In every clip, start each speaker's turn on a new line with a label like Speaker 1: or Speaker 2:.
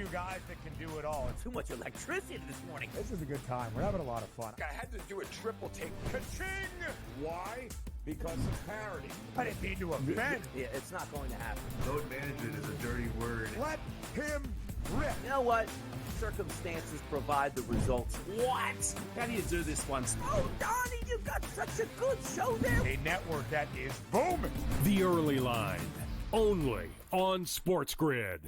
Speaker 1: two guys that can do it all.
Speaker 2: Too much electricity this morning.
Speaker 1: This is a good time. We're having a lot of fun.
Speaker 3: I had to do a triple take.
Speaker 1: Ka-ching!
Speaker 3: Why? Because of parity.
Speaker 1: I didn't mean to offend.
Speaker 2: Yeah, it's not going to happen.
Speaker 4: Load management is a dirty word.
Speaker 1: Let him rip.
Speaker 2: You know what? Circumstances provide the results. What?
Speaker 5: How do you do this once?
Speaker 2: Oh, Donnie, you've got such a good show there.
Speaker 1: A network that is booming.
Speaker 6: The Early Line, only on SportsGrid.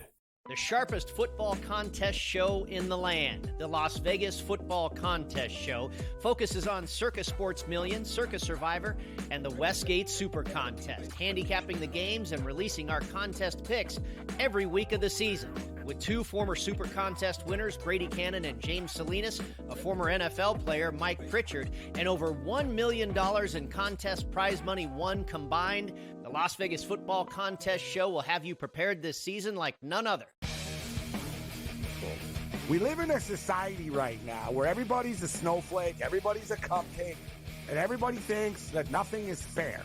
Speaker 7: The sharpest football contest show in the land, the Las Vegas Football Contest Show, focuses on Circa Sports Million, Circa Survivor, and the Westgate Super Contest, handicapping the games and releasing our contest picks every week of the season. With two former Super Contest winners, Brady Cannon and James Salinas, a former NFL player, Mike Pritchard, and over $1 million in contest prize money won combined, the Las Vegas Football Contest Show will have you prepared this season like none other.
Speaker 3: We live in a society right now where everybody's a snowflake, everybody's a cupcake, and everybody thinks that nothing is fair.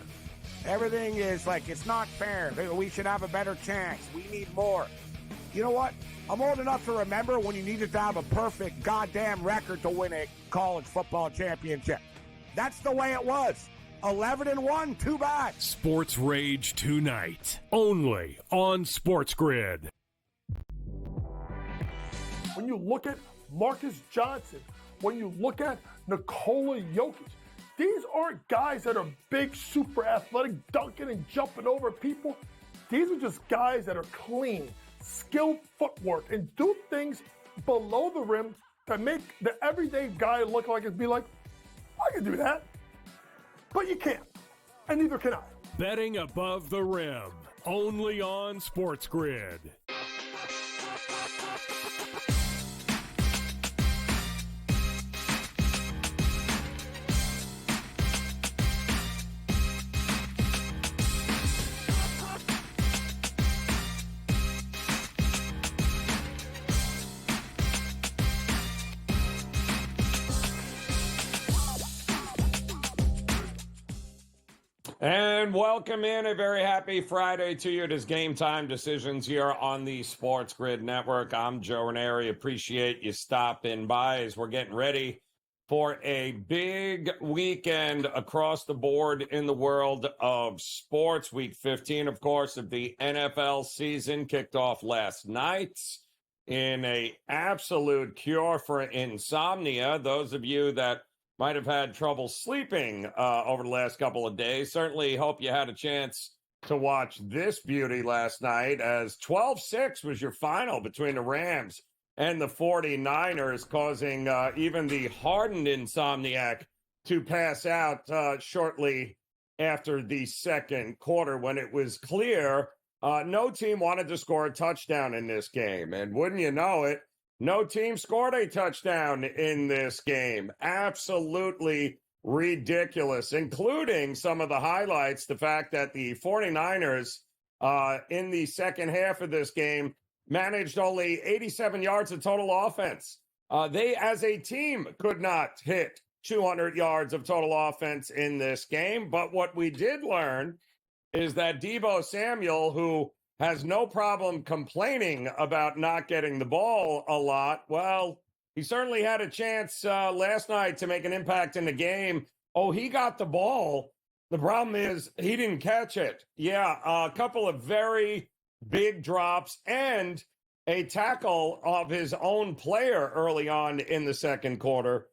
Speaker 3: Everything is like, it's not fair. We should have a better chance. We need more. You know what? I'm old enough to remember when you needed to have a perfect goddamn record to win a college football championship. That's the way it was. 11-1, too bad.
Speaker 6: Sports Rage tonight, only on SportsGrid.
Speaker 8: When you look at Marcus Johnson, when you look at Nikola Jokic, these aren't guys that are big, super athletic, dunking and jumping over people. These are just guys that are clean, skilled footwork, and do things below the rim that make the everyday guy look like it'd be like, I can do that. But you can't, and neither can I.
Speaker 6: Betting above the rim, only on SportsGrid.
Speaker 9: And welcome in. A very happy Friday to you. It is Game Time Decisions here on the SportsGrid Network. I'm Joe Raineri. Appreciate you stopping by as we're getting ready for a big weekend across the board in the world of sports. Week 15, of course, of the NFL season kicked off last night in a absolute cure for insomnia. Those of you that might have had trouble sleeping over the last couple of days. Certainly hope you had a chance to watch this beauty last night, as 12-6 was your final between the Rams and the 49ers, causing even the hardened insomniac to pass out shortly after the second quarter, when it was clear no team wanted to score a touchdown in this game. And wouldn't you know it, no team scored a touchdown in this game. Absolutely ridiculous, including some of the highlights, the fact that the 49ers in the second half of this game managed only 87 yards of total offense. They, as a team, could not hit 200 yards of total offense in this game. But what we did learn is that Deebo Samuel, who has no problem complaining about not getting the ball a lot, well, he certainly had a chance last night to make an impact in the game. Oh, he got the ball. The problem is he didn't catch it. Yeah, a couple of very big drops and a tackle of his own player early on in the second quarter.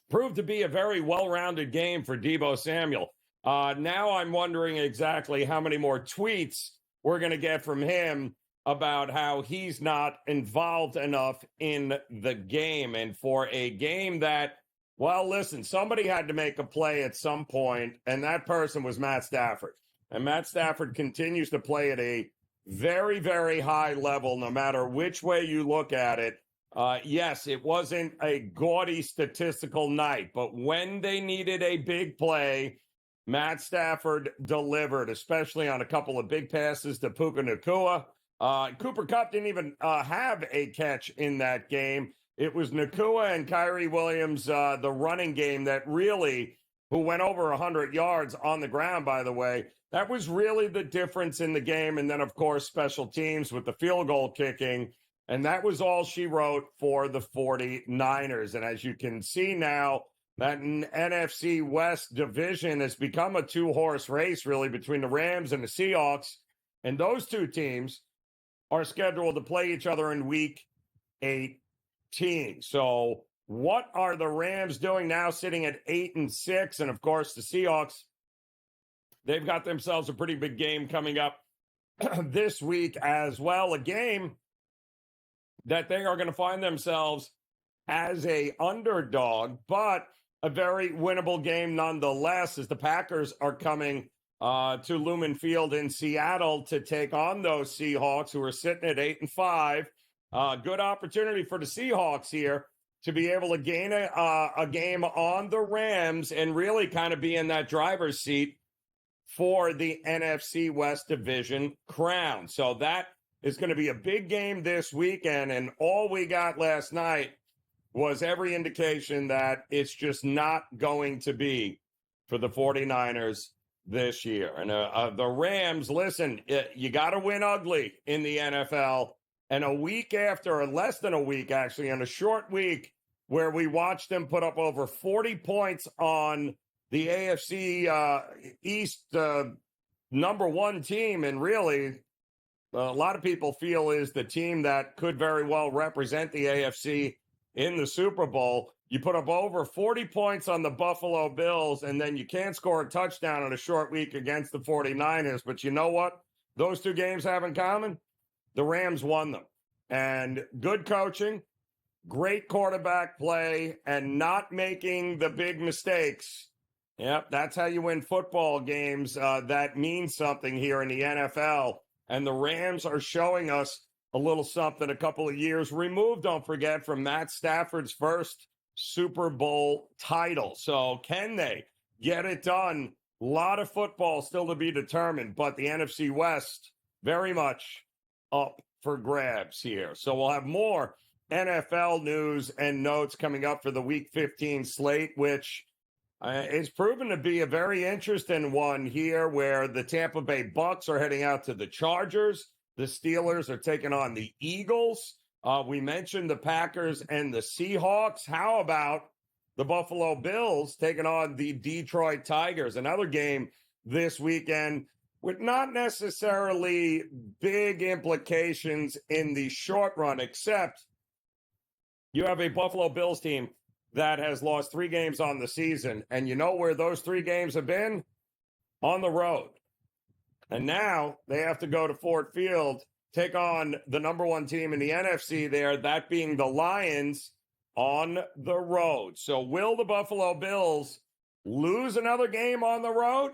Speaker 9: Proved to be a very well-rounded game for Deebo Samuel. Now I'm wondering exactly how many more tweets we're going to get from him about how he's not involved enough in the game. And for a game that, well, listen, somebody had to make a play at some point, and that person was Matt Stafford. And Matt Stafford continues to play at a very, very high level, no matter which way you look at it. Yes, it wasn't a gaudy statistical night, but when they needed a big play, Matt Stafford delivered, especially on a couple of big passes to Puka Nacua. Cooper Kupp didn't even have a catch in that game. It was Nacua and Kyrie Williams, the running game that really, who went over 100 yards on the ground, by the way. That was really the difference in the game. And then, of course, special teams with the field goal kicking. And that was all she wrote for the 49ers. And as you can see now, that NFC West division has become a two-horse race, really, between the Rams and the Seahawks. And those two teams are scheduled to play each other in Week 18. So what are the Rams doing now, sitting at 8-6? And, of course, the Seahawks, they've got themselves a pretty big game coming up this week as well, a game that they are going to find themselves as a underdog, but a very winnable game nonetheless, as the Packers are coming to Lumen Field in Seattle to take on those Seahawks, who are sitting at 8-5. Good opportunity for the Seahawks here to be able to gain a game on the Rams and really kind of be in that driver's seat for the NFC West Division crown. So that is going to be a big game this weekend, and all we got last night was every indication that it's just not going to be for the 49ers this year. And the Rams, listen, you got to win ugly in the NFL. And a week after, or less than a week actually, on a short week where we watched them put up over 40 points on the AFC East number one team, and really a lot of people feel is the team that could very well represent the AFC in the Super Bowl. You put up over 40 points on the Buffalo Bills, and then you can't score a touchdown in a short week against the 49ers. But you know what those two games have in common? The Rams won them. And good coaching, great quarterback play, and not making the big mistakes. Yep, that's how you win football games. That means something here in the NFL. And the Rams are showing us a little something a couple of years removed, don't forget, from Matt Stafford's first Super Bowl title. So can they get it done? A lot of football still to be determined, but the NFC West very much up for grabs here. So we'll have more NFL news and notes coming up for the Week 15 slate, which it's proven to be a very interesting one here, where the Tampa Bay Bucks are heading out to the Chargers. The Steelers are taking on the Eagles. We mentioned the Packers and the Seahawks. How about the Buffalo Bills taking on the Detroit Tigers? Another game this weekend with not necessarily big implications in the short run, except you have a Buffalo Bills team that has lost 3 games on the season. And you know where those 3 games have been? On the road. And now they have to go to Ford Field, take on the number one team in the NFC there, that being the Lions, on the road. So will the Buffalo Bills lose another game on the road?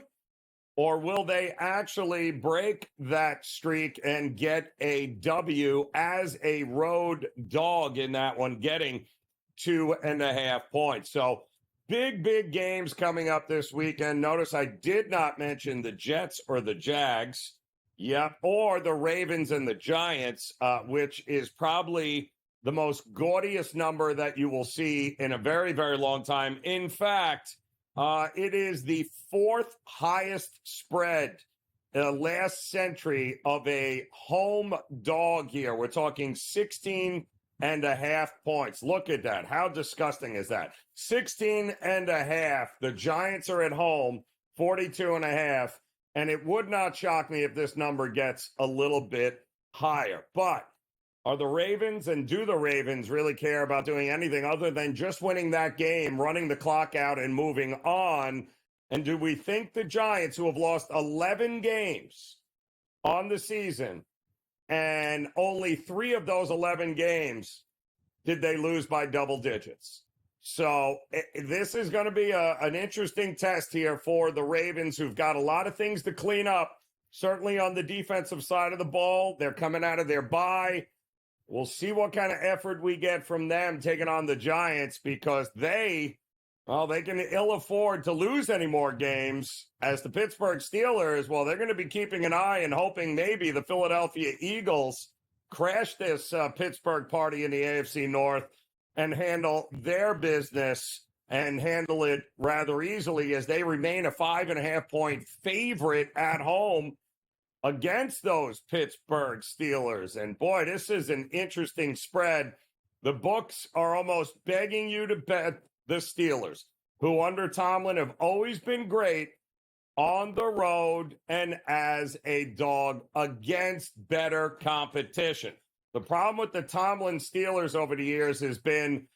Speaker 9: Or will they actually break that streak and get a W as a road dog in that one, getting 2.5 points? So big games coming up this weekend. Notice I did not mention the Jets or the Jags. Yep, or the Ravens and the Giants, which is probably the most gaudiest number that you will see in a very, very long time. In fact, it is the 4th highest spread last century of a home dog here. We're talking 16.5 points. Look at that. How disgusting is that? 16.5. The Giants are at home, 42.5. And it would not shock me if this number gets a little bit higher. But are the Ravens, and do the Ravens really care about doing anything other than just winning that game, running the clock out, and moving on? And do we think the Giants, who have lost 11 games on the season, and only 3 of those 11 games did they lose by double digits? So this is going to be an interesting test here for the Ravens, who've got a lot of things to clean up, certainly on the defensive side of the ball. They're coming out of their bye. We'll see what kind of effort we get from them taking on the Giants, because they can ill afford to lose any more games, as the Pittsburgh Steelers, well, they're going to be keeping an eye and hoping maybe the Philadelphia Eagles crash this Pittsburgh party in the AFC North and handle their business, and handle it rather easily, as they remain a 5.5 point favorite at home against those Pittsburgh Steelers. And boy, this is an interesting spread. The books are almost begging you to bet the Steelers, who under Tomlin have always been great on the road and as a dog against better competition. The problem with the Tomlin Steelers over the years has been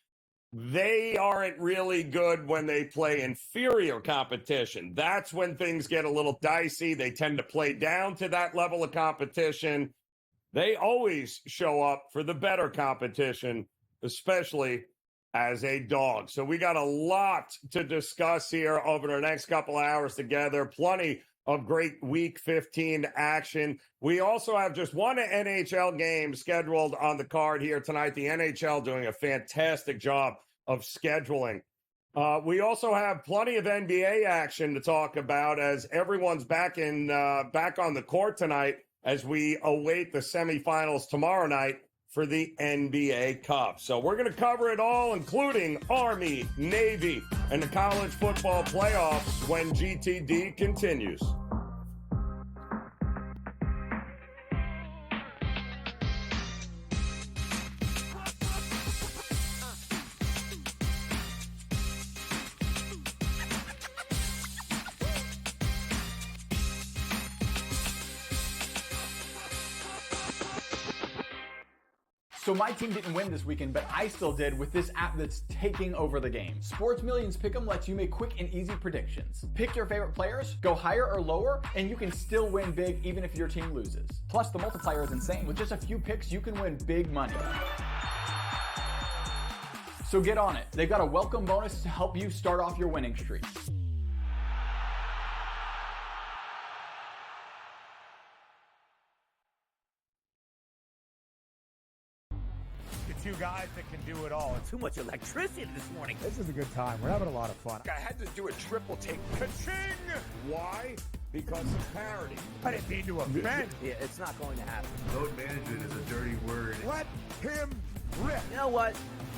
Speaker 9: they aren't really good when they play inferior competition. That's when things get a little dicey. They tend to play down to that level of competition. They always show up for the better competition, especially as a dog. So we got a lot to discuss here over the next couple hours together. Plenty of great Week 15 action. We also have just one NHL game scheduled on the card here tonight. The NHL doing a fantastic job of scheduling. We also have plenty of NBA action to talk about as everyone's back on the court tonight as we await the semifinals tomorrow night for the NBA Cup. So we're going to cover it all, including Army, Navy, and the college football playoffs when GTD continues.
Speaker 5: So my team didn't win this weekend, but I still did with this app that's taking over the game. Sports Millions Pick'em lets you make quick and easy predictions. Pick your favorite players, go higher or lower, and you can still win big even if your team loses. Plus, the multiplier is insane. With just a few picks, you can win big money. So get on it. They've got a welcome bonus to help you start off your winning streak.
Speaker 1: Two guys that can do it all.
Speaker 2: Too much electricity this morning.
Speaker 3: This is a good time. We're having a lot of fun.
Speaker 1: I had to do a triple take. Ka-ching!
Speaker 9: Why? Because of parity.
Speaker 1: I didn't mean to offend.
Speaker 2: Yeah, it's not going to happen.
Speaker 4: Load management is a dirty word.
Speaker 1: Let him rip.
Speaker 2: You know what?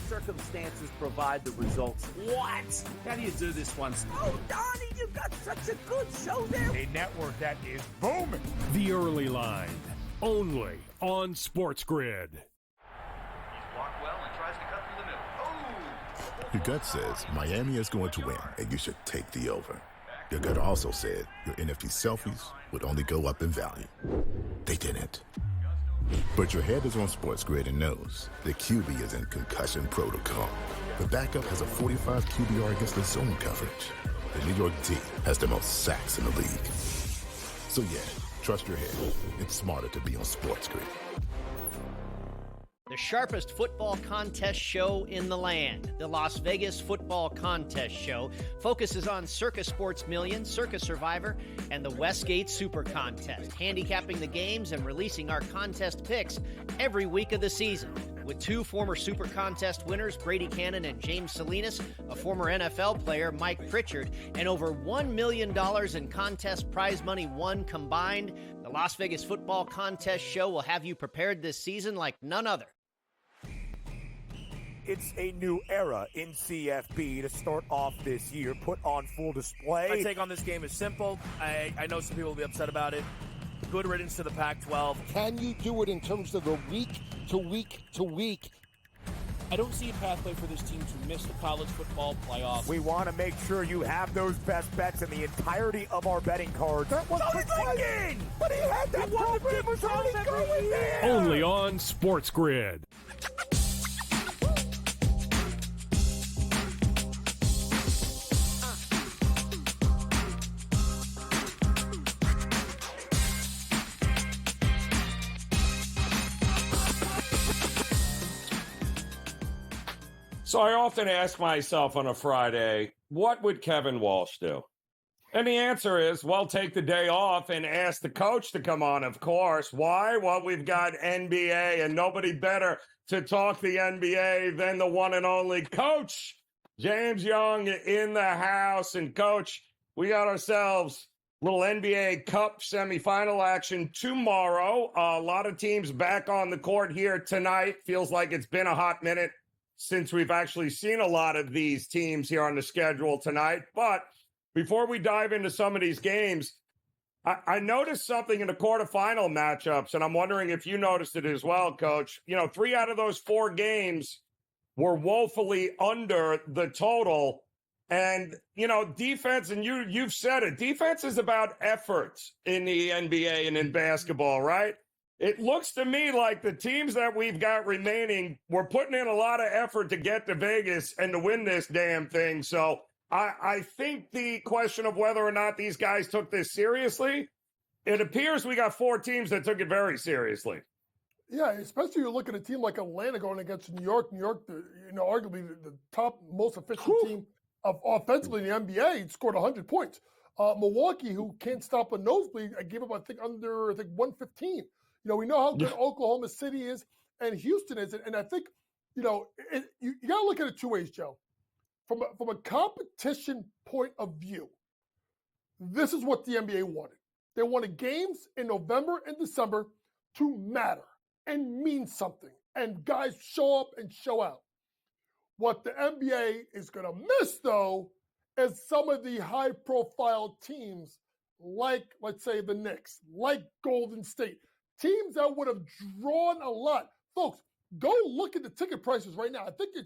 Speaker 2: Circumstances provide the results. What? How do you do this one? Oh, Donnie, you've got such a good show there.
Speaker 1: A network that is booming.
Speaker 6: The Early Line, only on SportsGrid.
Speaker 10: Your gut says Miami is going to win, and you should take the over. Your gut also said your NFT selfies would only go up in value. They didn't. But your head is on SportsGrid and knows the QB is in concussion protocol. The backup has a 45 QBR against the zone coverage. The New York D has the most sacks in the league. So yeah, trust your head. It's smarter to be on SportsGrid.
Speaker 7: The sharpest football contest show in the land, the Las Vegas Football Contest Show, focuses on Circus Sports Million, Circus Survivor, and the Westgate Super Contest, handicapping the games and releasing our contest picks every week of the season. With two former Super Contest winners, Brady Cannon and James Salinas, a former NFL player, Mike Pritchard, and over $1 million in contest prize money won combined, the Las Vegas Football Contest Show will have you prepared this season like none other.
Speaker 1: It's a new era in CFB to start off this year, put on full display.
Speaker 11: My take on this game is simple. I know some people will be upset about it. Good riddance to the Pac-12.
Speaker 12: Can you do it in terms of the week to week to week?
Speaker 11: I don't see a pathway for this team to miss the college football playoff.
Speaker 1: We want to make sure you have those best bets in the entirety of our betting cards.
Speaker 12: That was
Speaker 1: thinking! But he had that program was already going there!
Speaker 6: Only on SportsGrid.
Speaker 9: So I often ask myself on a Friday, what would Kevin Walsh do? And the answer is, well, take the day off and ask the coach to come on, of course. Why? Well, we've got NBA, and nobody better to talk the NBA than the one and only Coach James Young in the house. And, Coach, we got ourselves a little NBA Cup semifinal action tomorrow. A lot of teams back on the court here tonight. Feels like it's been a hot minute since we've actually seen a lot of these teams here on the schedule tonight. But before we dive into some of these games, I noticed something in the quarterfinal matchups, and I'm wondering if you noticed it as well, Coach. 3 out of those 4 games were woefully under the total. And, defense, and you've said it, defense is about effort in the NBA and in basketball, right? It looks to me like the teams that we've got remaining were putting in a lot of effort to get to Vegas and to win this damn thing. So I think the question of whether or not these guys took this seriously, it appears we got 4 teams that took it very seriously.
Speaker 8: Yeah, especially you look at a team like Atlanta going against New York. New York, arguably the top most efficient team of offensively in the NBA, scored 100 points. Milwaukee, who can't stop a nosebleed, I gave up, under 115. We know how good Oklahoma City is and Houston is. And I think, you got to look at it 2 ways, Joe. From a competition point of view, this is what the NBA wanted. They wanted games in November and December to matter and mean something, and guys show up and show out. What the NBA is going to miss, though, is some of the high-profile teams like, let's say, the Knicks, like Golden State, teams that would have drawn a lot. Folks, go look at the ticket prices right now. I think the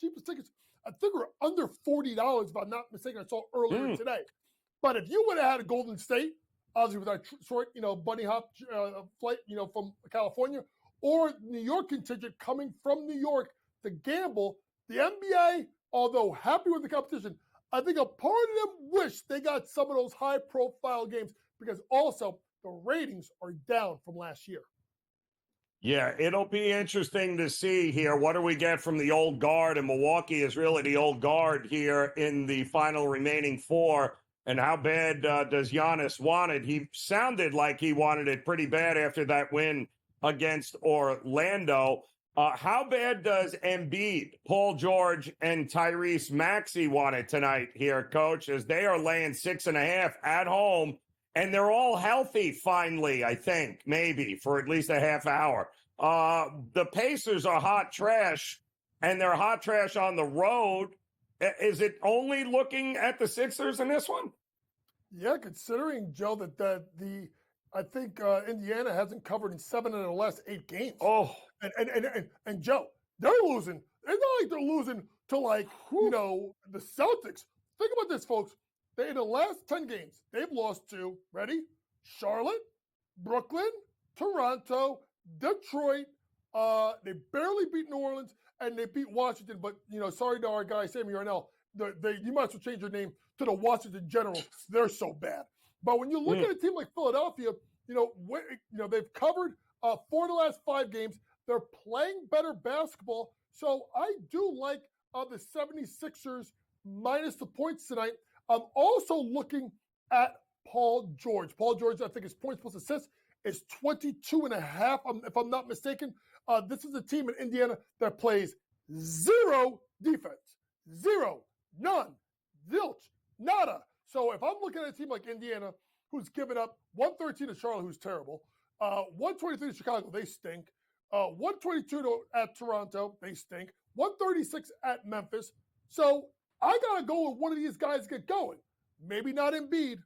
Speaker 8: cheapest tickets, we're under $40, if I'm not mistaken. I saw earlier today. But if you would have had a Golden State, obviously with our short, bunny hop flight, from California, or New York contingent coming from New York to gamble, the NBA, although happy with the competition, I think a part of them wish they got some of those high-profile games because also the ratings are down from last year.
Speaker 9: Yeah, it'll be interesting to see here. What do we get from the old guard? And Milwaukee is really the old guard here in the final remaining 4. And how bad does Giannis want it? He sounded like he wanted it pretty bad after that win against Orlando. How bad does Embiid, Paul George, and Tyrese Maxey want it tonight here, Coach, as they are laying 6.5 at home, and they're all healthy finally, I think, maybe, for at least a half hour. The Pacers are hot trash, and they're hot trash on the road. Is it only looking at the Sixers in this one?
Speaker 8: Yeah, considering, Joe, that I think Indiana hasn't covered in 7 of the last 8 games.
Speaker 9: Oh,
Speaker 8: and Joe, they're losing. It's not like they're losing to the Celtics. Think about this, folks. In the last 10 games, they've lost to, ready? Charlotte, Brooklyn, Toronto, Detroit. They barely beat New Orleans, and they beat Washington. But, sorry to our guy, Sammy Arnell. You might as well change your name to the Washington Generals. They're so bad. But when you look at a team like Philadelphia, they've covered 4 of the last 5 games. They're playing better basketball. So I do like the 76ers minus the points tonight. I'm also looking at Paul George. Paul George, I think his points plus assists is 22.5, if I'm not mistaken. This is a team in Indiana that plays 0 defense. 0. None. Zilch. Nada. So if I'm looking at a team like Indiana, who's given up 113 to Charlotte, who's terrible, 123 to Chicago, they stink, 122 at Toronto, they stink, 136 at Memphis. So I got to go with one of these guys get going. Maybe not Embiid.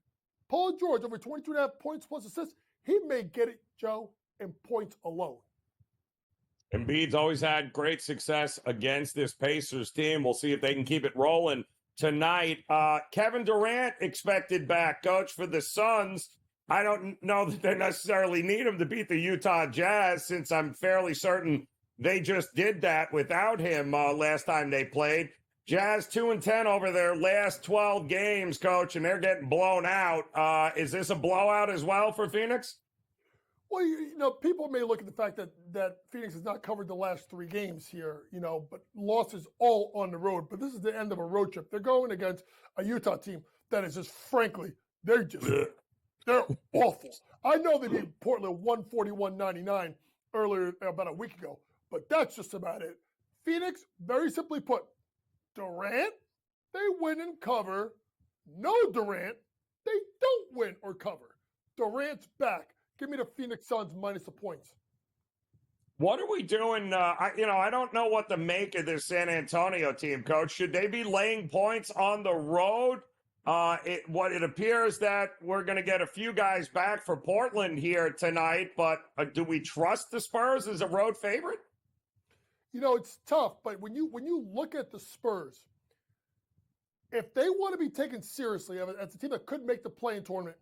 Speaker 8: Paul George, over 22.5 points plus assists, he may get it, Joe, in points alone.
Speaker 9: Embiid's always had great success against this Pacers team. We'll see if they can keep it rolling tonight. Kevin Durant expected back, Coach, for the Suns. I don't know that they necessarily need him to beat the Utah Jazz, since I'm fairly certain they just did that without him last time they played. Jazz 2-10 over their last 12 games, Coach, and they're getting blown out. Is this a blowout as well for Phoenix?
Speaker 8: Well, people may look at the fact that Phoenix has not covered the last 3 games here, but losses all on the road. But this is the end of a road trip. They're going against a Utah team that is just, frankly, they're awful. I know they beat Portland 141-99 earlier, about a week ago, but that's just about it. Phoenix, very simply put, Durant, they win and cover. No Durant, they don't win or cover. Durant's back. Give me the Phoenix Suns minus the points.
Speaker 9: What are we doing? I don't know what to make of this San Antonio team, Coach. Should they be laying points on the road? It appears that we're going to get a few guys back for Portland here tonight, but do we trust the Spurs as a road favorite?
Speaker 8: You know, it's tough, but when you look at the Spurs, if they want to be taken seriously as a team that could make the play-in tournament,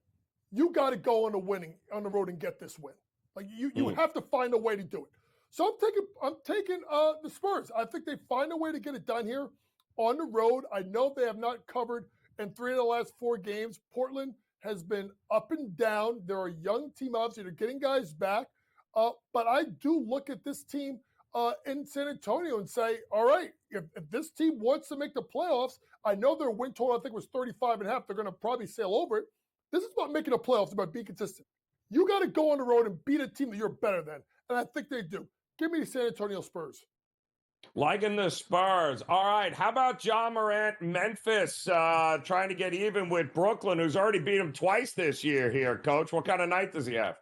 Speaker 8: you got to go on the road and get this win. Like you have to find a way to do it. So I'm taking the Spurs. I think they find a way to get it done here on the road. I know they have not covered in 3 of the last 4 games. Portland has been up and down. They're a young team, obviously. They're getting guys back. But I do look at this team in San Antonio and say, all right, if this team wants to make the playoffs, I know their win total, I think, was 35.5. They're going to probably sail over it. This is about making the playoffs, about being consistent. You got to go on the road and beat a team that you're better than. And I think they do. Give me the San Antonio Spurs.
Speaker 9: Liking the Spurs. All right. How about Ja Morant, Memphis, trying to get even with Brooklyn, who's already beat him twice this year here, Coach? What kind of night does he have?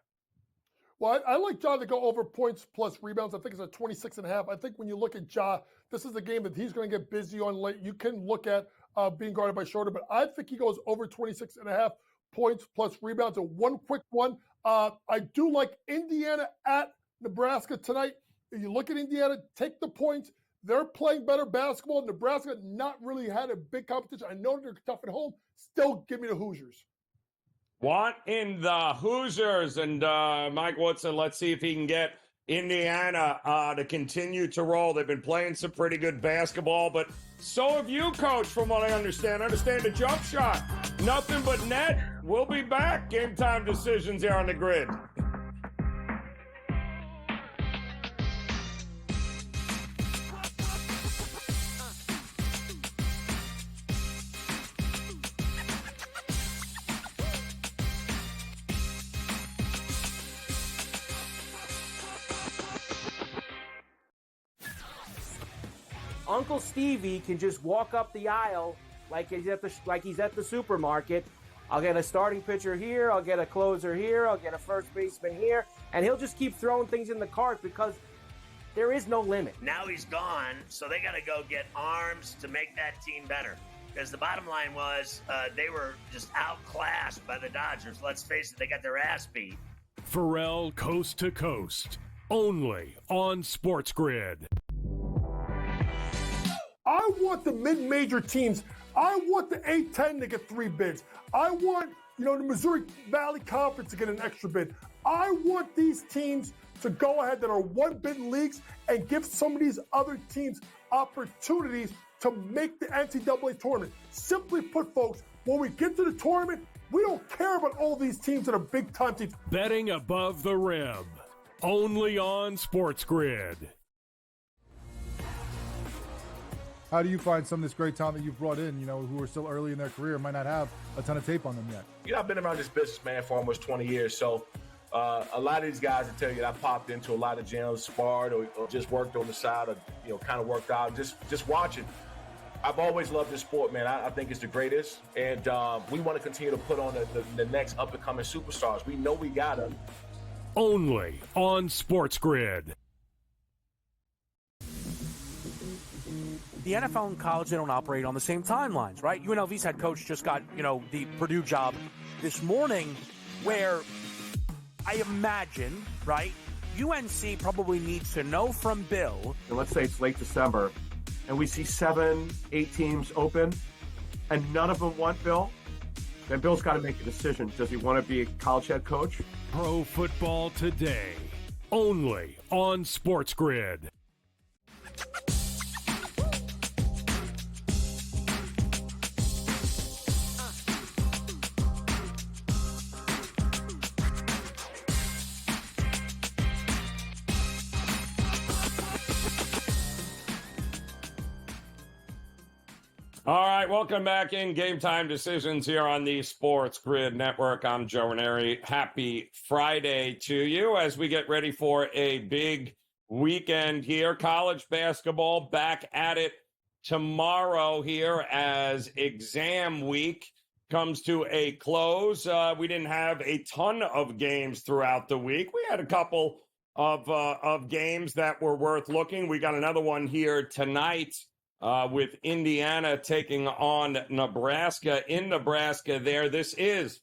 Speaker 8: Well, I like Ja to go over points plus rebounds. I think it's at 26.5. I think when you look at Ja, this is the game that he's going to get busy on late. You can look at being guarded by Schroeder, but I think he goes over 26.5 points plus rebounds. And one quick one, I do like Indiana at Nebraska tonight. If you look at Indiana, take the points. They're playing better basketball. Nebraska not really had a big competition. I know they're tough at home. Still give me the Hoosiers.
Speaker 9: Want in the Hoosiers. And Mike Woodson, let's see if he can get Indiana to continue to roll. They've been playing some pretty good basketball, but so have you, Coach, from what I understand. Understand the jump shot. Nothing but net. We'll be back. Game time decisions here on the grid.
Speaker 13: Uncle Stevie can just walk up the aisle like he's at the supermarket. I'll get a starting pitcher here, I'll get a closer here, I'll get a first baseman here, and he'll just keep throwing things in the cart because there is no limit.
Speaker 14: Now he's gone, so they got to go get arms to make that team better. Because the bottom line was they were just outclassed by the Dodgers. Let's face it, they got their ass beat.
Speaker 6: Pharrell Coast to Coast, only on SportsGrid.
Speaker 8: I want the mid-major teams. I want the A-10 to get 3 bids. I want, the Missouri Valley Conference to get an extra bid. I want these teams to go ahead that are one-bid leagues and give some of these other teams opportunities to make the NCAA tournament. Simply put, folks, when we get to the tournament, we don't care about all these teams that are big-time teams.
Speaker 6: Betting above the rim, only on SportsGrid.
Speaker 15: How do you find some of this great talent that you've brought in, who are still early in their career, might not have a ton of tape on them yet?
Speaker 16: I've been around this business, man, for almost 20 years. So a lot of these guys will tell you that I popped into a lot of gyms, sparred, or just worked on the side, or, kind of worked out, just watching. I've always loved this sport, man. I think it's the greatest. And we want to continue to put on the next up-and-coming superstars. We know we got them.
Speaker 6: Only on SportsGrid.
Speaker 11: The NFL and college, they don't operate on the same timelines, right? UNLV's head coach just got, the Purdue job this morning, where I imagine, right, UNC probably needs to know from Bill.
Speaker 17: And let's say it's late December, and we see 7, 8 teams open, and none of them want Bill. Then Bill's got to make a decision. Does he want to be a college head coach?
Speaker 6: Pro Football Today, only on SportsGrid.
Speaker 9: All right, welcome back in Game Time Decisions here on the SportsGrid Network. I'm Joe Raineri. Happy Friday to you as we get ready for a big weekend here. College basketball back at it tomorrow here as exam week comes to a close. We didn't have a ton of games throughout the week. We had a couple of games that were worth looking. We got another one here tonight with Indiana taking on Nebraska. In Nebraska there, this is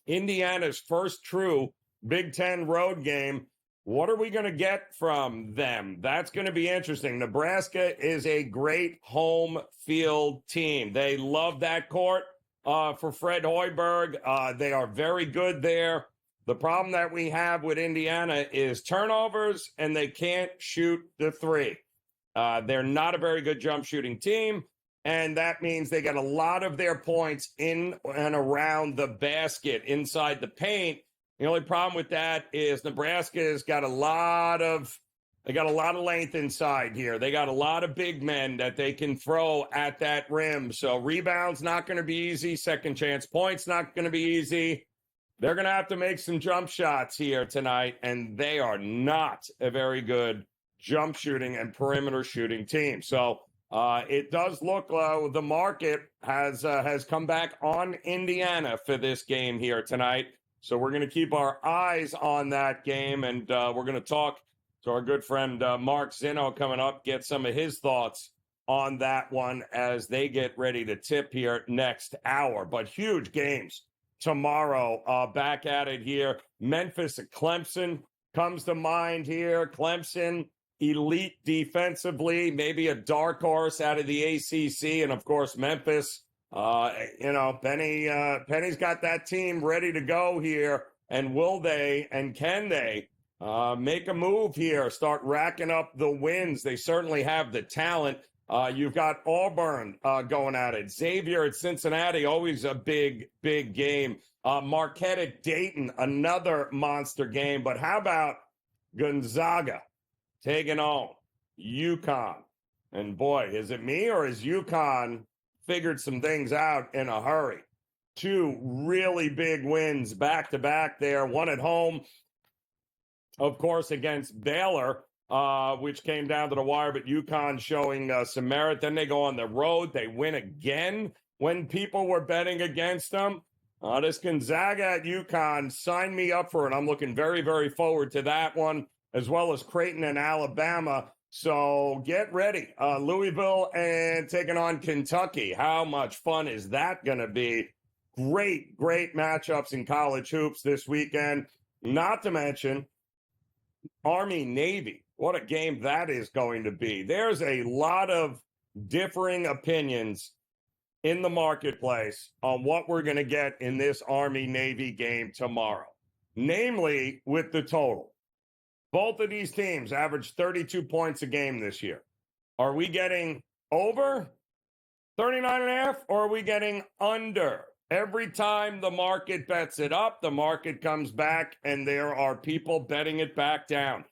Speaker 9: Indiana's first true Big Ten road game. What are we going to get from them? That's going to be interesting. Nebraska is a great home field team. They love that court for Fred Hoiberg. They are very good there. The problem that we have with Indiana is turnovers, and they can't shoot the three. They're not a very good jump shooting team, and that means they get a lot of their points in and around the basket, inside the paint. The only problem with that is Nebraska's got a lot of length inside here. They got a lot of big men that they can throw at that rim. So rebounds not going to be easy. Second chance points not going to be easy. They're going to have to make some jump shots here tonight, and they are not a very good jump shooting and perimeter shooting team. So it does look like the market has come back on Indiana for this game here tonight. So we're going to keep our eyes on that game, and we're going to talk to our good friend Mark Zinno coming up, get some of his thoughts on that one as they get ready to tip here next hour. But huge games tomorrow. Back at it here. Memphis at Clemson comes to mind here. Clemson, elite defensively, maybe a dark horse out of the ACC, and of course Memphis. Penny's got that team ready to go here, and will they and can they make a move here, start racking up the wins? They certainly have the talent. You've got Auburn going at it. Xavier at Cincinnati, always a big game. Marquette at Dayton, another monster game. But how about Gonzaga taking on UConn? And boy, is it me or is UConn figured some things out in a hurry? Two really big wins back-to-back there. One at home, of course, against Baylor, which came down to the wire, but UConn showing some merit. Then they go on the road. They win again when people were betting against them. This Gonzaga at UConn, sign me up for it. I'm looking very, very forward to that one, as well as Creighton and Alabama. So get ready. Louisville and taking on Kentucky. How much fun is that going to be? Great matchups in college hoops this weekend. Not to mention Army-Navy. What a game that is going to be. There's a lot of differing opinions in the marketplace on what we're going to get in this Army-Navy game tomorrow, namely with the total. Both of these teams averaged 32 points a game this year. Are we getting over 39.5, or are we getting under? Every time the market bets it up, the market comes back, and there are people betting it back down.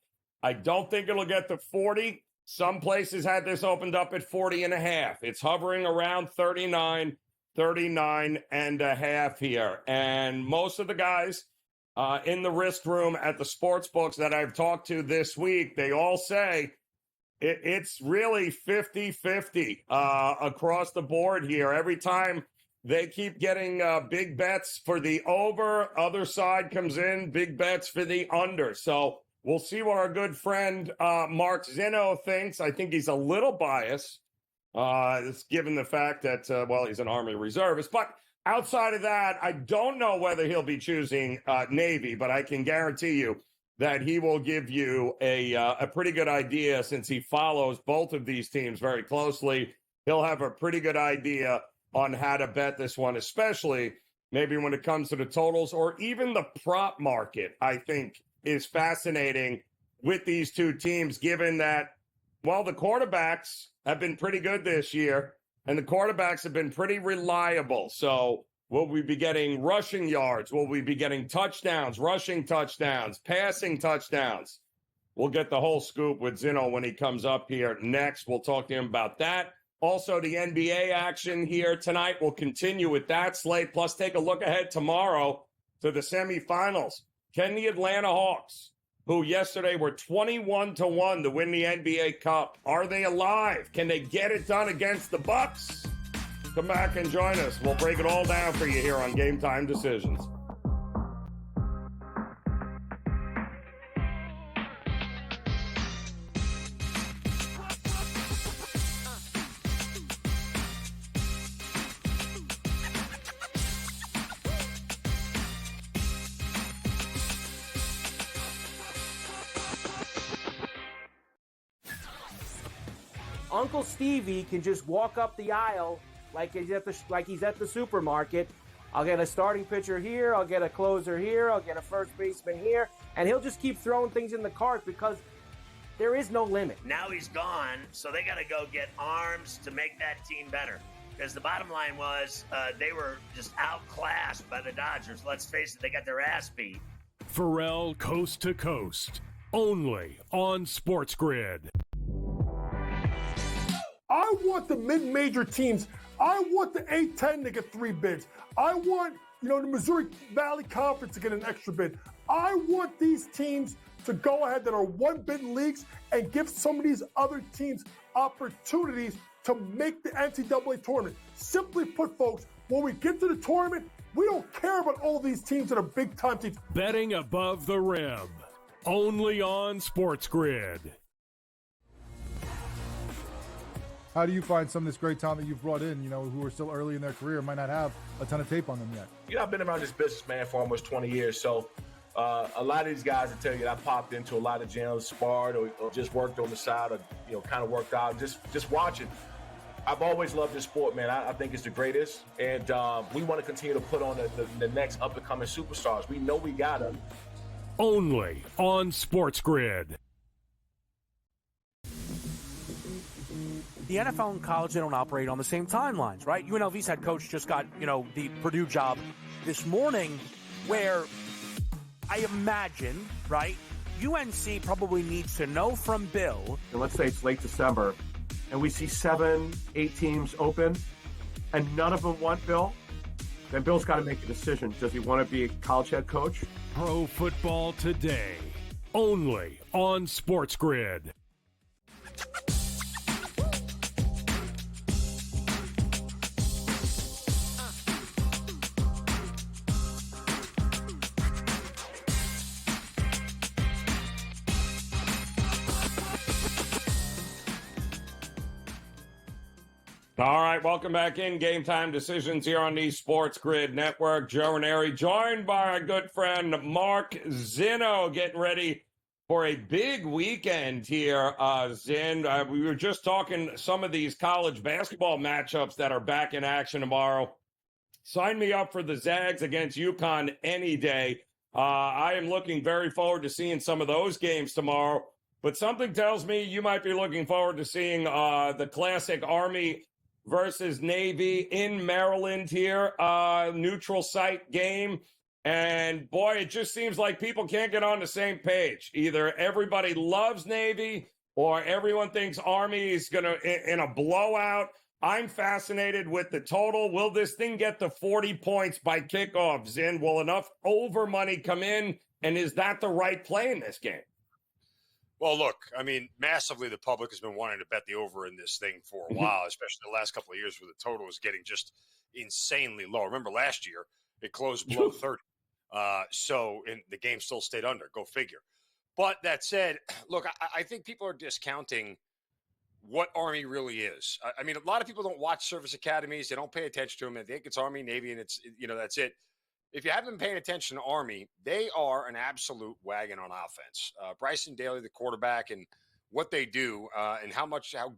Speaker 9: I don't think it'll get to 40. Some places had this opened up at 40.5. It's hovering around 39.5 here. And most of the guys in the risk room at the sports books that I've talked to this week, they all say it's really 50-50 across the board here. Every time they keep getting big bets for the over, other side comes in, big bets for the under. So we'll see what our good friend Mark Zinno thinks. I think he's a little biased, given the fact that, he's an Army reservist. But outside of that, I don't know whether he'll be choosing Navy, but I can guarantee you that he will give you a pretty good idea, since he follows both of these teams very closely. He'll have a pretty good idea on how to bet this one, especially maybe when it comes to the totals or even the prop market, I think is fascinating with these two teams, given that, the quarterbacks have been pretty good this year, and the quarterbacks have been pretty reliable. So will we be getting rushing yards? Will we be getting touchdowns, rushing touchdowns, passing touchdowns? We'll get the whole scoop with Zinno when he comes up here next. We'll talk to him about that. Also, the NBA action here tonight. We'll continue with that slate, plus take a look ahead tomorrow to the semifinals. Can the Atlanta Hawks, who yesterday were 21-1 to win the NBA Cup, are they alive? Can they get it done against the Bucks? Come back and join us. We'll break it all down for you here on Game Time Decisions.
Speaker 13: Uncle Stevie can just walk up the aisle like he's at the supermarket. I'll get a starting pitcher here, I'll get a closer here, I'll get a first baseman here, and he'll just keep throwing things in the cart because there is no limit.
Speaker 14: Now he's gone, so they got to go get arms to make that team better. Because the bottom line was they were just outclassed by the Dodgers. Let's face it, they got their ass beat.
Speaker 6: Pharrell Coast to Coast, only on SportsGrid.
Speaker 8: I want the mid-major teams. I want the A-10 to get 3 bids. I want, the Missouri Valley Conference to get an extra bid. I want these teams to go ahead that are 1-bid leagues and give some of these other teams opportunities to make the NCAA tournament. Simply put, folks, when we get to the tournament, we don't care about all these teams that are big-time teams.
Speaker 6: Betting above the rim, only on SportsGrid.
Speaker 15: How do you find some of this great talent that you've brought in, who are still early in their career, might not have a ton of tape on them yet?
Speaker 16: I've been around this business, man, for almost 20 years. So a lot of these guys will tell you that I popped into a lot of gyms, sparred or just worked on the side or, kind of worked out, just watching. I've always loved this sport, man. I think it's the greatest. And we want to continue to put on the next up-and-coming superstars. We know we got them.
Speaker 6: Only on SportsGrid.
Speaker 11: The NFL and college, they don't operate on the same timelines, right? UNLV's head coach just got, the Purdue job this morning, where I imagine, right, UNC probably needs to know from Bill.
Speaker 17: And let's say it's late December, and we see 7, 8 teams open, and none of them want Bill. Then Bill's got to make a decision. Does he want to be a college head coach?
Speaker 6: Pro Football Today, only on SportsGrid.
Speaker 9: All right, welcome back in. Game Time Decisions here on the SportsGrid Network. Joe Raineri joined by our good friend Mark Zinno, getting ready for a big weekend here, Zin. We were just talking some of these college basketball matchups that are back in action tomorrow. Sign me up for the Zags against UConn any day. I am looking very forward to seeing some of those games tomorrow. But something tells me you might be looking forward to seeing the classic Army versus Navy in Maryland here, neutral site game. And boy, it just seems like people can't get on the same page. Either everybody loves Navy or everyone thinks Army is going to in a blowout. I'm fascinated with the total. Will this thing get to 40 points by kickoff, Zin? Will enough over money come in? And is that the right play in this game?
Speaker 18: Well, look, I mean, massively the public has been wanting to bet the over in this thing for a while, especially the last couple of years where the total is getting just insanely low. Remember last year, it closed below 30. And the game still stayed under. Go figure. But that said, look, I think people are discounting what Army really is. I mean, a lot of people don't watch service academies. They don't pay attention to them. They think it's Army, Navy, and it's, that's it. If you haven't been paying attention to Army, they are an absolute wagon on offense. Bryson Daly, the quarterback, and what they do and how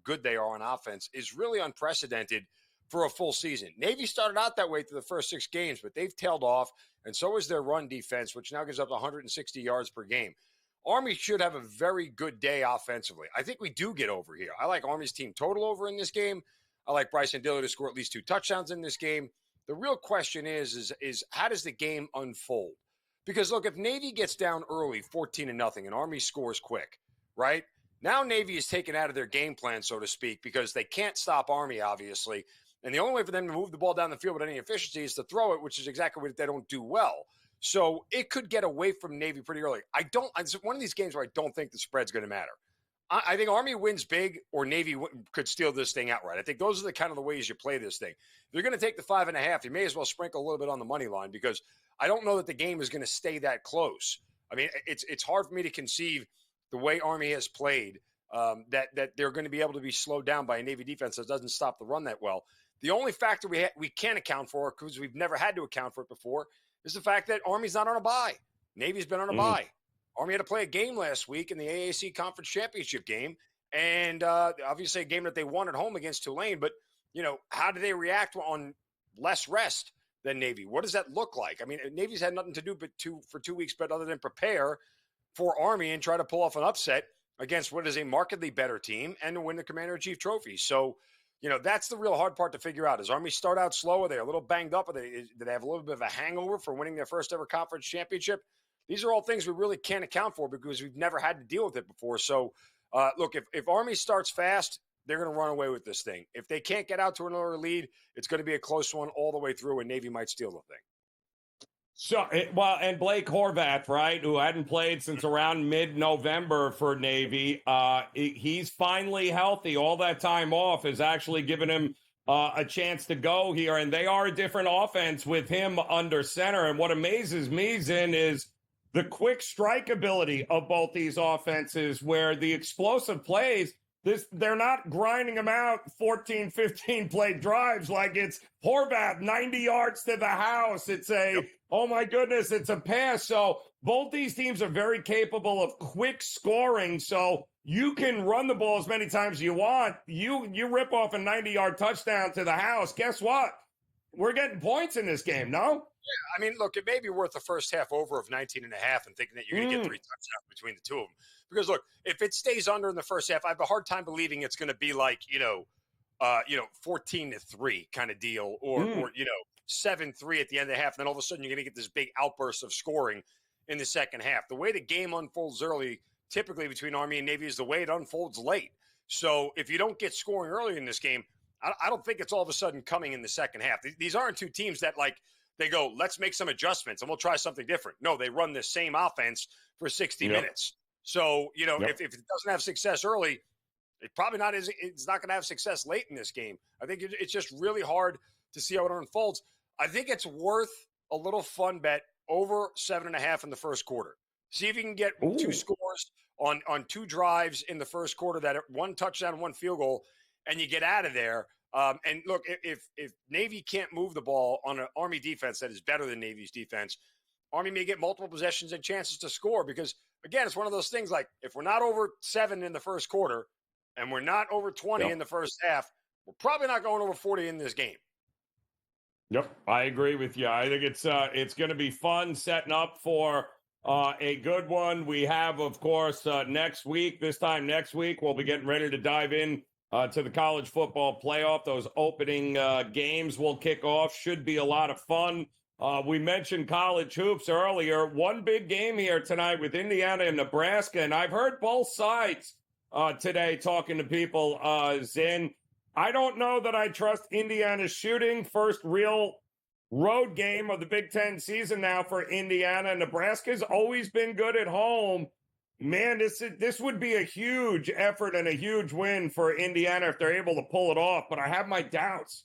Speaker 18: good they are on offense is really unprecedented for a full season. Navy started out that way through the first 6 games, but they've tailed off, and so is their run defense, which now gives up 160 yards per game. Army should have a very good day offensively. I think we do get over here. I like Army's team total over in this game. I like Bryson Daly to score at least 2 touchdowns in this game. The real question is how does the game unfold? Because, look, if Navy gets down early, 14-0, and Army scores quick, right? Now Navy is taken out of their game plan, so to speak, because they can't stop Army, obviously. And the only way for them to move the ball down the field with any efficiency is to throw it, which is exactly what they don't do well. So it could get away from Navy pretty early. It's one of these games where I don't think the spread's going to matter. I think Army wins big or Navy could steal this thing outright. I think those are the kind of the ways you play this thing. If you're going to take the 5.5, you may as well sprinkle a little bit on the money line because I don't know that the game is going to stay that close. I mean, it's hard for me to conceive the way Army has played that they're going to be able to be slowed down by a Navy defense that doesn't stop the run that well. The only factor we can't account for, because we've never had to account for it before, is the fact that Army's not on a bye. Navy's been on a bye. Army had to play a game last week in the AAC Conference Championship game, and obviously a game that they won at home against Tulane. But, how do they react on less rest than Navy? What does that look like? I mean, Navy's had nothing to do for 2 weeks, but other than prepare for Army and try to pull off an upset against what is a markedly better team and to win the Commander-in-Chief trophy. So, that's the real hard part to figure out. Does Army start out slow? Are they a little banged up? Do they have a little bit of a hangover for winning their first ever conference championship? These are all things we really can't account for because we've never had to deal with it before. So, look, if Army starts fast, they're going to run away with this thing. If they can't get out to another lead, it's going to be a close one all the way through, and Navy might steal the thing.
Speaker 9: So, and Blake Horvath, right, who hadn't played since around mid-November for Navy, he's finally healthy. All that time off has actually given him a chance to go here, and they are a different offense with him under center. And what amazes me, Zin, is the quick strike ability of both these offenses, where the explosive plays, they're not grinding them out 14, 15 play drives like it's Horvath 90 yards to the house. It's oh my goodness, it's a pass. So both these teams are very capable of quick scoring. So you can run the ball as many times as you want. You rip off a 90-yard touchdown to the house. Guess what? We're getting points in this game, no?
Speaker 18: Yeah, I mean, look, it may be worth the first half over of 19 and a half and thinking that you're going to get 3 touchdowns between the two of them. Because, look, if it stays under in the first half, I have a hard time believing it's going to be like, 14-3 kind of deal or 7-3 at the end of the half. And then all of a sudden you're going to get this big outburst of scoring in the second half. The way the game unfolds early, typically between Army and Navy, is the way it unfolds late. So if you don't get scoring early in this game, I don't think it's all of a sudden coming in the second half. These aren't two teams that, they go, let's make some adjustments and we'll try something different. No, they run the same offense for 60 minutes. So, if it doesn't have success early, it's not going to have success late in this game. I think it's just really hard to see how it unfolds. I think it's worth a little fun bet over 7.5 in the first quarter. See if you can get 2 scores on 2 drives in the first quarter, that 1 touchdown, 1 field goal, and you get out of there. And look, if Navy can't move the ball on an Army defense that is better than Navy's defense, Army may get multiple possessions and chances to score because, again, it's one of those things like if we're not over 7 in the first quarter and we're not over 20 in the first half, we're probably not going over 40 in this game.
Speaker 9: Yep, I agree with you. I think it's going to be fun setting up for a good one. We have, of course, next week, we'll be getting ready to dive in to the college football playoff. Those opening games will kick off. Should be a lot of fun. We mentioned college hoops earlier. One big game here tonight with Indiana and Nebraska, and I've heard both sides today talking to people, Zin. I don't know that I trust Indiana's shooting. First real road game of the Big Ten season now for Indiana. Nebraska's always been good at home. Man, this would be a huge effort and a huge win for Indiana if they're able to pull it off, but I have my doubts.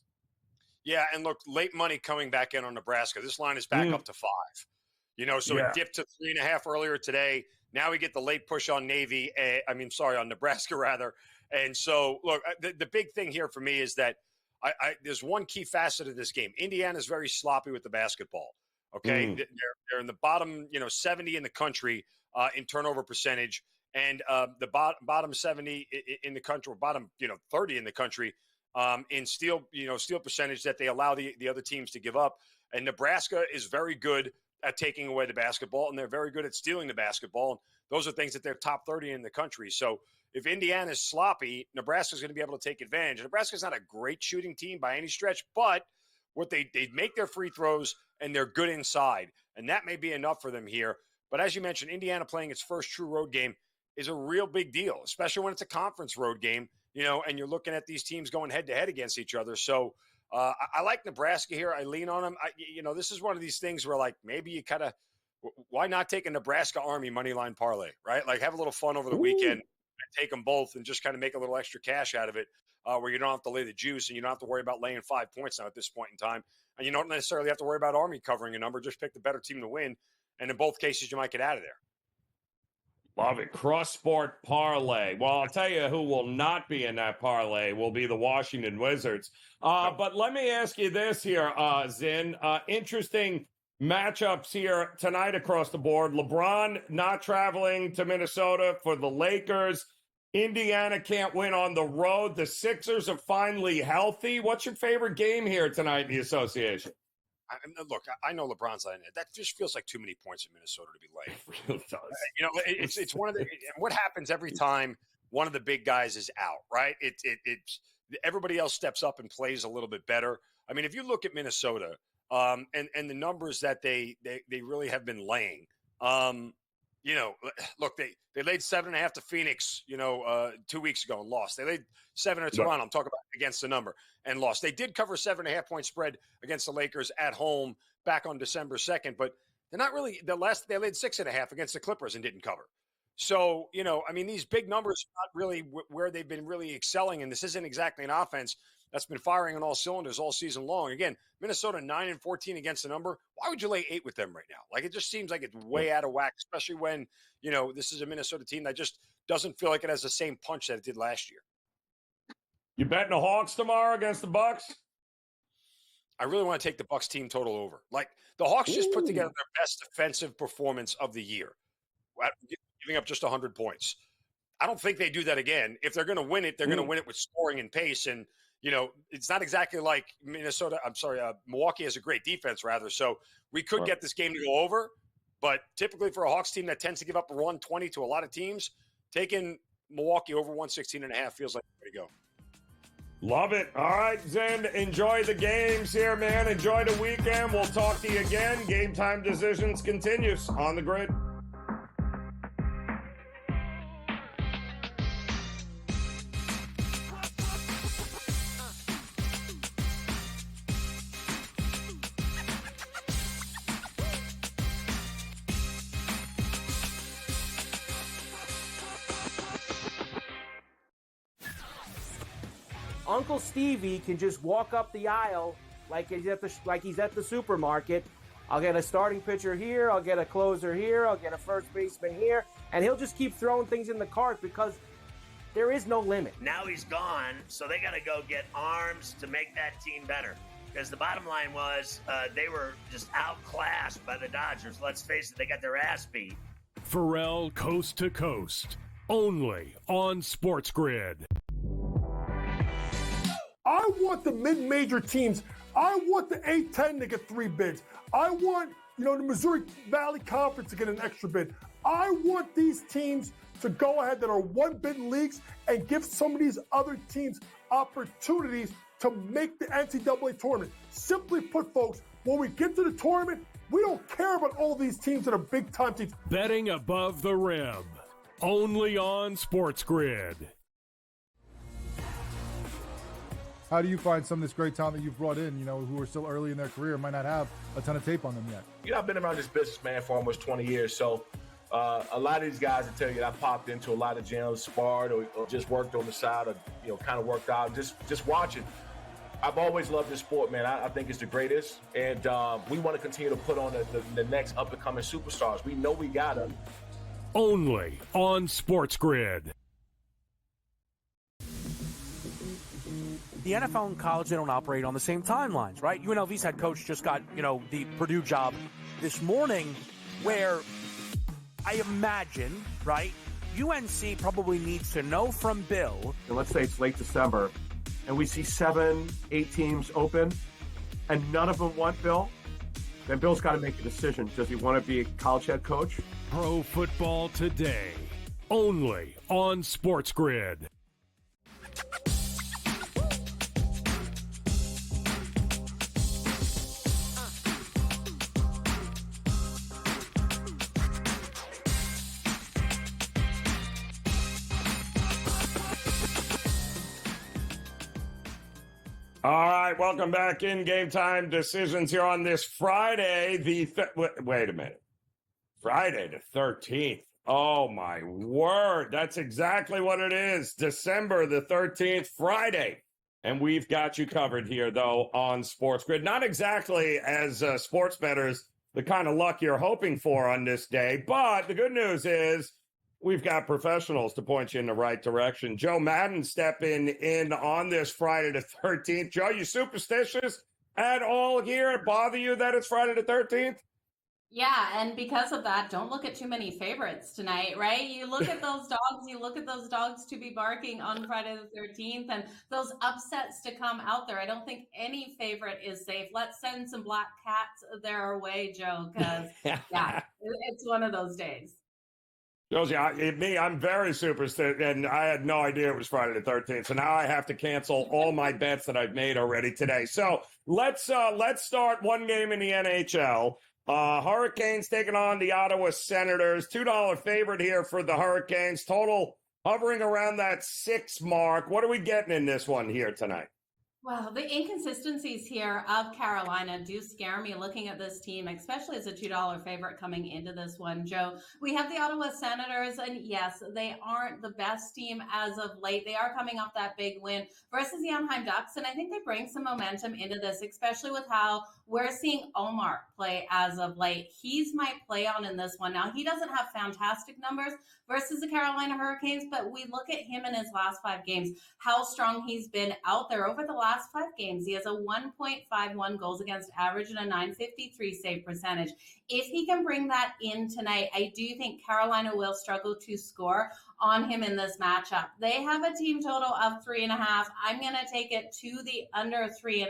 Speaker 18: Yeah, and look, late money coming back in on Nebraska. This line is back up to 5. It dipped to 3.5 earlier today. Now we get the late push on on Nebraska rather. And so, look, the big thing here for me is that there's one key facet of this game. Indiana's very sloppy with the basketball. Okay, they're in the bottom, 70 in the country in turnover percentage, and the bottom 70 in the country, or bottom 30 in the country in steal percentage that they allow the other teams to give up. And Nebraska is very good at taking away the basketball, and they're very good at stealing the basketball. And those are things that they're top 30 in the country. So if Indiana is sloppy, Nebraska's going to be able to take advantage. Nebraska's not a great shooting team by any stretch, but what they make their free throws and they're good inside, and that may be enough for them here. But as you mentioned, Indiana playing its first true road game is a real big deal, especially when it's a conference road game, and you're looking at these teams going head-to-head against each other. So I like Nebraska here. I lean on them. This is one of these things where, maybe you kind of – why not take a Nebraska Army moneyline parlay, right? Have a little fun over the weekend and take them both and just kind of make a little extra cash out of it where you don't have to lay the juice and you don't have to worry about laying 5 points now at this point in time. And you don't necessarily have to worry about Army covering a number. Just pick the better team to win. And in both cases, you might get out of there.
Speaker 9: Love it. Cross-sport parlay. Well, I'll tell you who will not be in that parlay will be the Washington Wizards. But let me ask you this here, Zin. Interesting matchups here tonight across the board. LeBron not traveling to Minnesota for the Lakers. Indiana can't win on the road. The Sixers are finally healthy. What's your favorite game here tonight in the association?
Speaker 18: Look, I know LeBron's not in it. That just feels like too many points in Minnesota to be laying.
Speaker 9: It really does.
Speaker 18: You know, it's one of the what happens every time one of the big guys is out, right? It's everybody else steps up and plays a little bit better. I mean, if you look at Minnesota and the numbers that they really have been laying, you know, look, they laid 7.5 to Phoenix, 2 weeks ago and lost. They laid 7 to Toronto. I'm talking about against the number and lost. They did cover 7.5 point spread against the Lakers at home back on December 2nd, but they're not really they laid 6.5 against the Clippers and didn't cover. So, I mean, these big numbers are not really where they've been really excelling. And this isn't exactly an offense that's been firing on all cylinders all season long. Again, Minnesota 9-14 against the number. Why would you lay 8 with them right now? Like, it just seems like it's way out of whack, especially when, this is a Minnesota team that just doesn't feel like it has the same punch that it did last year.
Speaker 9: You betting the Hawks tomorrow against the Bucks?
Speaker 18: I really want to take the Bucks team total over. Like, the Hawks just put together their best defensive performance of the year, giving up just 100 points. I don't think they do that again. If they're going to win it, they're going to win it with scoring and pace. And, it's not exactly like Milwaukee has a great defense, rather. So we could get this game to go over. But typically for a Hawks team that tends to give up 120 to a lot of teams, taking Milwaukee over 116.5 feels like the way to go.
Speaker 9: Love it. All right, Zen, enjoy the games here, man. Enjoy the weekend. We'll talk to you again. Game Time Decisions continues on the grid.
Speaker 13: Uncle Stevie can just walk up the aisle like he's at the supermarket. I'll get a starting pitcher here, I'll get a closer here, I'll get a first baseman here, and he'll just keep throwing things in the cart because there is no limit.
Speaker 14: Now he's gone, so they got to go get arms to make that team better. Because the bottom line was they were just outclassed by the Dodgers. Let's face it, they got their ass beat.
Speaker 6: Pharrell Coast to Coast, only on SportsGrid.
Speaker 8: I want the mid-major teams. I want the A-10 to get 3 bids. I want, the Missouri Valley Conference to get an extra bid. I want these teams to go ahead that are 1-bid leagues and give some of these other teams opportunities to make the NCAA tournament. Simply put, folks, when we get to the tournament, we don't care about all these teams that are big-time teams.
Speaker 6: Betting above the rim, only on SportsGrid.
Speaker 15: How do you find some of this great talent that you've brought in, who are still early in their career, might not have a ton of tape on them yet?
Speaker 16: I've been around this business, man, for almost 20 years. So a lot of these guys will tell you that I popped into a lot of gyms, sparred or just worked on the side or, kind of worked out, just watching. I've always loved this sport, man. I think it's the greatest. And we want to continue to put on the next up-and-coming superstars. We know we got them.
Speaker 6: Only on SportsGrid.
Speaker 11: The NFL and college, they don't operate on the same timelines, right? UNLV's head coach just got, the Purdue job this morning, where I imagine, right, UNC probably needs to know from Bill.
Speaker 17: And let's say it's late December, and we see 7, 8 teams open, and none of them want Bill. Then Bill's got to make a decision. Does he want to be a college head coach?
Speaker 6: Pro Football Today, only on SportsGrid.
Speaker 9: All right, welcome back in Game Time Decisions here on this Friday, wait a minute. Friday the 13th. Oh, my word. That's exactly what it is. December the 13th, Friday. And we've got you covered here, though, on SportsGrid. Not exactly as sports bettors, the kind of luck you're hoping for on this day. But the good news is we've got professionals to point you in the right direction. Joe Madden stepping in on this Friday the 13th. Joe, you superstitious at all here? Bother you that it's Friday the 13th?
Speaker 19: Yeah, and because of that, don't look at too many favorites tonight, right? You look at those dogs, you look at those dogs to be barking on Friday the 13th and those upsets to come out there. I don't think any favorite is safe. Let's send some black cats their way, Joe, because, yeah, it's one of those days.
Speaker 9: Josie, I'm very superstitious, and I had no idea it was Friday the 13th. So now I have to cancel all my bets that I've made already today. So let's start one game in the NHL. Hurricanes taking on the Ottawa Senators. $2 favorite here for the Hurricanes. Total hovering around that 6 mark. What are we getting in this one here tonight?
Speaker 19: Well, the inconsistencies here of Carolina do scare me looking at this team, especially as a $2 favorite coming into this one, Joe. We have the Ottawa Senators, and yes, they aren't the best team as of late. They are coming off that big win versus the Anaheim Ducks, and I think they bring some momentum into this, especially with how we're seeing Omar play as of late. He's my play on in this one. Now, he doesn't have fantastic numbers versus the Carolina Hurricanes, but we look at him in his last 5 games, how strong he's been out there over the last 5 games. He has a 1.51 goals against average and a 953 save percentage. If he can bring that in tonight, I do think Carolina will struggle to score on him in this matchup. They have a team total of 3.5. I'm going to take it to the under 3.5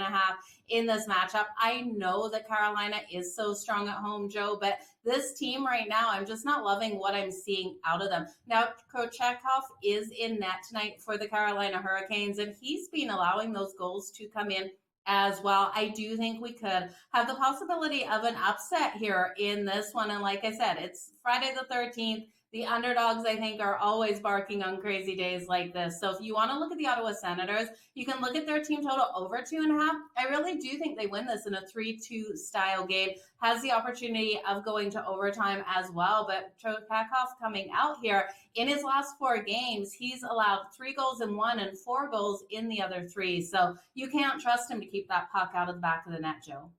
Speaker 19: in this matchup. I know that Carolina is so strong at home, Joe, but this team right now, I'm just not loving what I'm seeing out of them. Now, Kochetkov is in net tonight for the Carolina Hurricanes, and he's been allowing those goals to come in as well. I do think we could have the possibility of an upset here in this one. And like I said, it's Friday the 13th. The underdogs, I think, are always barking on crazy days like this. So if you want to look at the Ottawa Senators, you can look at their team total over 2.5. I really do think they win this in a 3-2 style game. Has the opportunity of going to overtime as well. But Kochetkov coming out here, in his last 4 games, he's allowed 3 goals in 1 and 4 goals in the other 3. So you can't trust him to keep that puck out of the back of the net, Joe.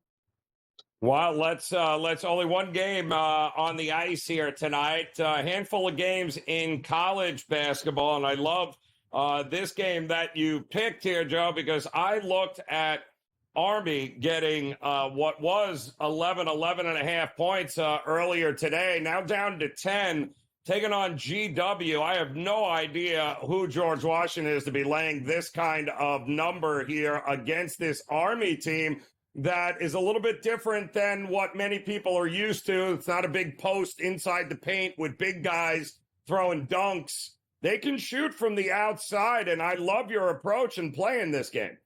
Speaker 9: Well, let's only one game on the ice here tonight. A handful of games in college basketball, and I love this game that you picked here, Joe, because I looked at Army getting what was 11 and a half points earlier today, now down to 10, taking on GW. I have no idea who George Washington is to be laying this kind of number here against this Army team that is a little bit different than what many people are used to. It's not a big post inside the paint with big guys throwing dunks. They can shoot from the outside, and I love your approach in playing this game.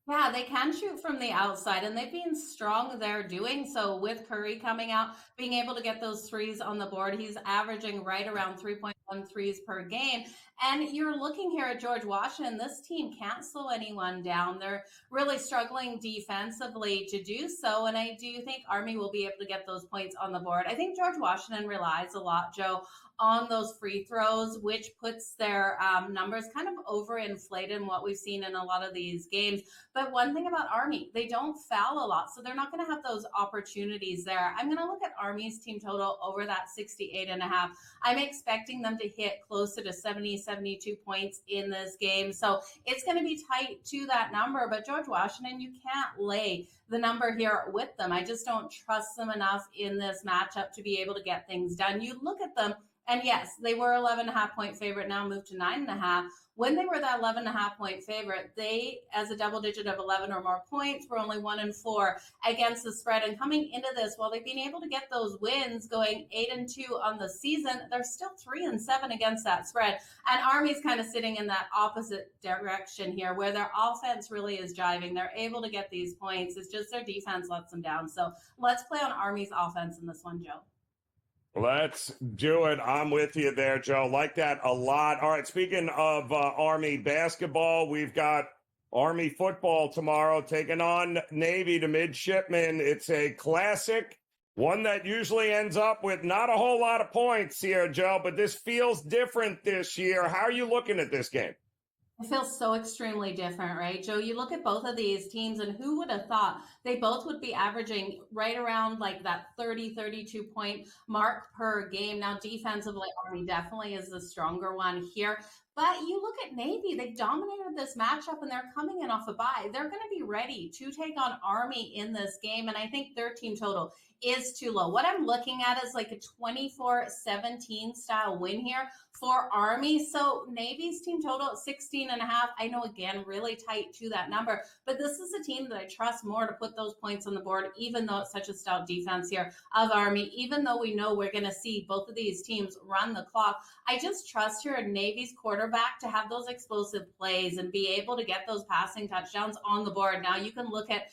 Speaker 19: Yeah, they can shoot from the outside, and they've been strong there doing so with Curry coming out, being able to get those threes on the board. He's averaging right around 3.1 threes per game. And you're looking here at George Washington. This team can't slow anyone down. They're really struggling defensively to do so, and I do think Army will be able to get those points on the board. I think George Washington relies a lot, Joe, on those free throws, which puts their numbers kind of overinflated in what we've seen in a lot of these games. But one thing about Army, they don't foul a lot, so they're not going to have those opportunities there. I'm going to look at Army's team total over that 68.5. I'm expecting them to hit closer to 70, 72 points in this game. So it's going to be tight to that number. But George Washington, you can't lay the number here with them. I just don't trust them enough in this matchup to be able to get things done. You look at them, and yes, they were 11.5 point favorite, now moved to 9.5. When they were that 11.5 point favorite, they, as a double digit of 11 or more points, were only 1-4 against the spread. And coming into this, while they've been able to get those wins, going 8-2 on the season, they're still 3-7 against that spread. And Army's kind of sitting in that opposite direction here, where their offense really is driving. They're able to get these points. It's just their defense lets them down. So let's play on Army's offense in this one, Joe.
Speaker 9: Let's do it. I'm with you there, Joe. Like that a lot. All right, speaking of Army basketball, we've got Army football tomorrow taking on Navy to midshipmen. It's a classic, one that usually ends up with not a whole lot of points here, Joe, but this feels different this year. How are you looking at this game?
Speaker 19: It feels so extremely different, right, Joe? You look at both of these teams, and who would have thought they both would be averaging right around like that 30, 32 point mark per game. Now, defensively, Army definitely is the stronger one here. But you look at Navy, they dominated this matchup and they're coming in off a bye. They're going to be ready to take on Army in this game. And I think their team total is too low. What I'm looking at is like a 24-17 style win here for Army. So Navy's team total at 16.5. I know, again, really tight to that number, but this is a team that I trust more to put those points on the board, even though it's such a stout defense here of Army, even though we know we're going to see both of these teams run the clock. I just trust here in Navy's quarterback to have those explosive plays and be able to get those passing touchdowns on the board. Now you can look at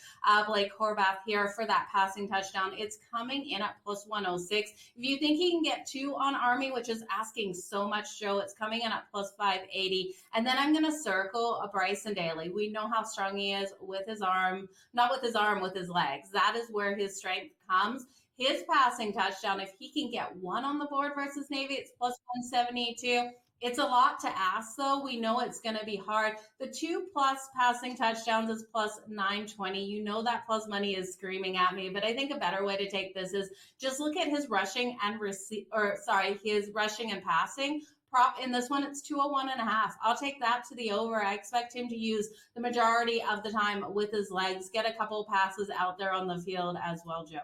Speaker 19: Blake Horvath here for that passing touchdown. It's coming in at plus 106. If you think he can get 2 on Army, which is asking so much, Joe, it's coming in at plus 580. And then I'm going to circle a Bryson Daly. We know how strong he is with his arm, not with his arm, with his legs. That is where his strength comes. His passing touchdown, if he can get 1 on the board versus Navy, it's plus 172. It's a lot to ask, though. We know it's going to be hard. The 2+ passing touchdowns is plus 920. You know that plus money is screaming at me, but I think a better way to take this is just look at his rushing and his rushing and passing prop. In this one, it's 201.5. I'll take that to the over. I expect him to use the majority of the time with his legs, get a couple passes out there on the field as well, Joe.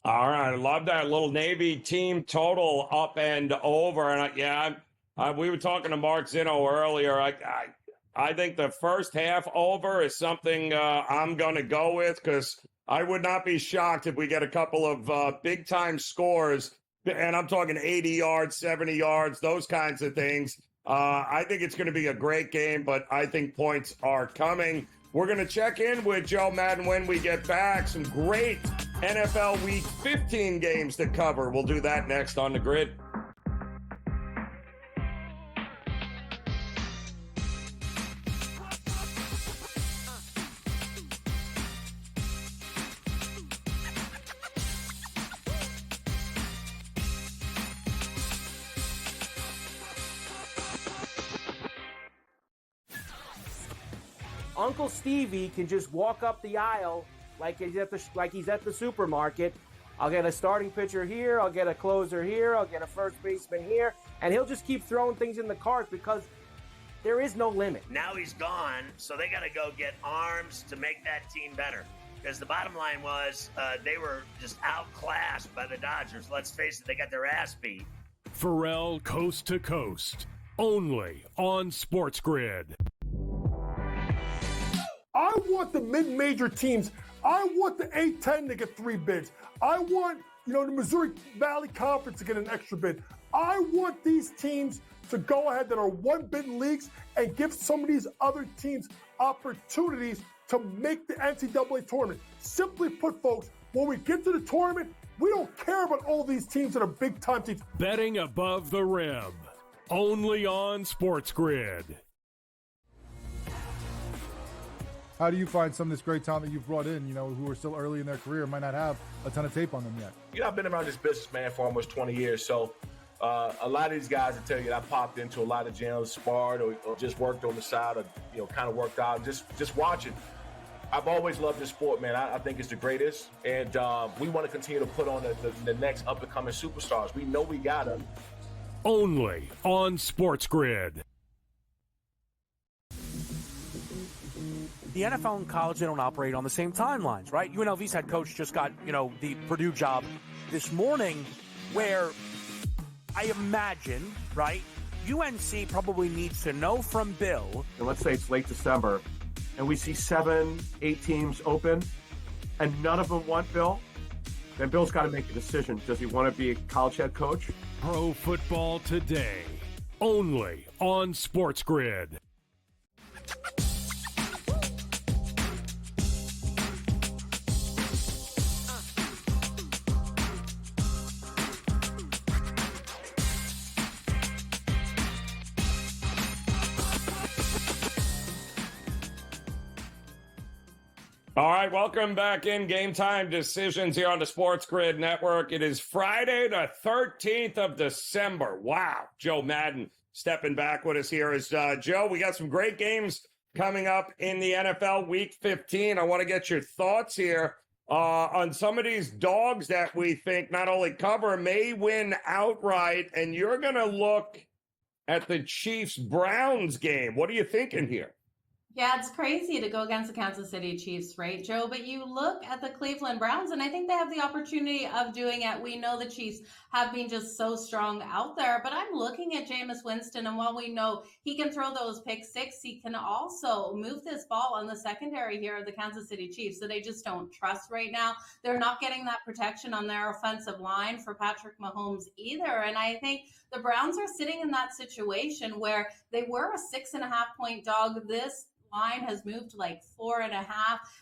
Speaker 9: All right, I love that little Navy team total up and over, and we were talking to Mark Zinno earlier. I think the first half over is something I'm going to go with, because I would not be shocked if we get a couple of big-time scores, and I'm talking 80 yards, 70 yards, those kinds of things. I think it's going to be a great game, but I think points are coming. We're going to check in with Joe Madden when we get back. Some great NFL Week 15 games to cover. We'll do that next on The Grid.
Speaker 13: Uncle Stevie can just walk up the aisle like he's at the supermarket. I'll get a starting pitcher here, I'll get a closer here, I'll get a first baseman here, and he'll just keep throwing things in the cart because there is no limit.
Speaker 14: Now he's gone, so they got to go get arms to make that team better. Because the bottom line was they were just outclassed by the Dodgers. Let's face it, they got their ass beat.
Speaker 6: Pharrell Coast to Coast, only on SportsGrid.
Speaker 8: I want the mid-major teams. I want the A-10 to get 3 bids. I want, the Missouri Valley Conference to get an extra bid. I want these teams to go ahead that are 1-bid leagues and give some of these other teams opportunities to make the NCAA tournament. Simply put, folks, when we get to the tournament, we don't care about all these teams that are big-time teams.
Speaker 6: Betting above the rim, only on SportsGrid.
Speaker 15: How do you find some of this great talent that you've brought in, who are still early in their career, might not have a ton of tape on them yet?
Speaker 16: I've been around this business, man, for almost 20 years. So a lot of these guys will tell you that I popped into a lot of gyms, sparred or just worked on the side or, kind of worked out, just watching. I've always loved this sport, man. I think it's the greatest. And we want to continue to put on the next up-and-coming superstars. We know we got them.
Speaker 6: Only on SportsGrid.
Speaker 11: The NFL and college, they don't operate on the same timelines, right? UNLV's head coach just got, the Purdue job this morning, where I imagine, right, UNC probably needs to know from Bill.
Speaker 17: And let's say it's late December, and we see 7, 8 teams open, and none of them want Bill. Then Bill's got to make a decision. Does he want to be a college head coach?
Speaker 6: Pro Football Today, only on SportsGrid.
Speaker 9: All right, welcome back in GameTime Decisions here on the SportsGrid Network. It is Friday, the 13th of December. Wow, Joe Madden stepping back with us here is Joe. We got some great games coming up in the NFL Week 15. I want to get your thoughts here on some of these dogs that we think not only cover, may win outright. And you're going to look at the Chiefs-Browns game. What are you thinking here?
Speaker 19: Yeah, it's crazy to go against the Kansas City Chiefs, right, Joe? But you look at the Cleveland Browns, and I think they have the opportunity of doing it. We know the Chiefs have been just so strong out there, but I'm looking at Jameis Winston, and while we know he can throw those pick six, he can also move this ball on the secondary here of the Kansas City Chiefs that I just don't trust right now. They're not getting that protection on their offensive line for Patrick Mahomes either, and I think the Browns are sitting in that situation where they were a 6.5-point dog. This line has moved to like 4.5,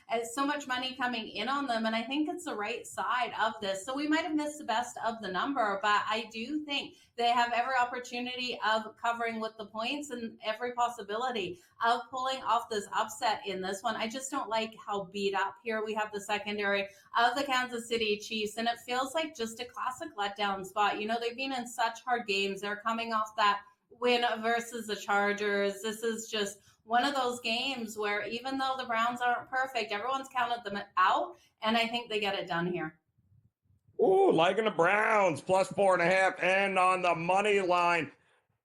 Speaker 19: and so much money coming in on them, and I think it's the right side of this. So we might have missed the best of the number, but I do think they have every opportunity of covering with the points and every possibility of pulling off this upset in this one. I just don't like how beat up here we have the secondary of the Kansas City Chiefs, and it feels like just a classic letdown spot. You know, they've been in such hard games. They're coming off that win versus the Chargers. This is just one of those games where even though the Browns aren't perfect, everyone's counted them out, and I think they get it done here.
Speaker 9: Ooh, liking the Browns, plus 4.5, and on the money line.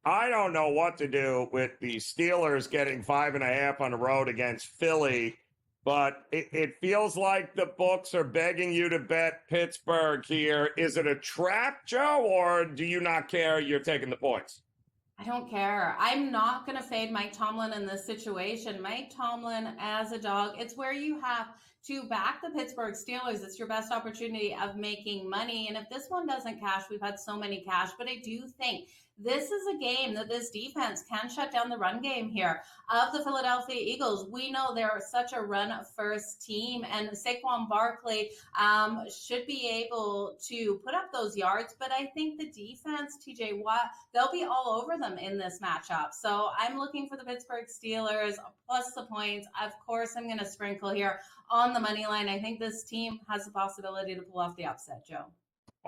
Speaker 9: I don't know what to do with the Steelers getting 5.5 on the road against Philly, but it feels like the books are begging you to bet Pittsburgh here. Is it a trap, Joe, or do you not care? You're taking the points.
Speaker 19: I don't care. I'm not going to fade Mike Tomlin in this situation. Mike Tomlin as a dog, it's where you have to back the Pittsburgh Steelers. It's your best opportunity of making money. And if this one doesn't cash, we've had so many cash, but I do think this is a game that this defense can shut down the run game here of the Philadelphia Eagles. We know they're such a run-first team, and Saquon Barkley should be able to put up those yards, but I think the defense, TJ Watt, they'll be all over them in this matchup. So I'm looking for the Pittsburgh Steelers plus the points. Of course, I'm going to sprinkle here on the money line. I think this team has the possibility to pull off the upset, Joe.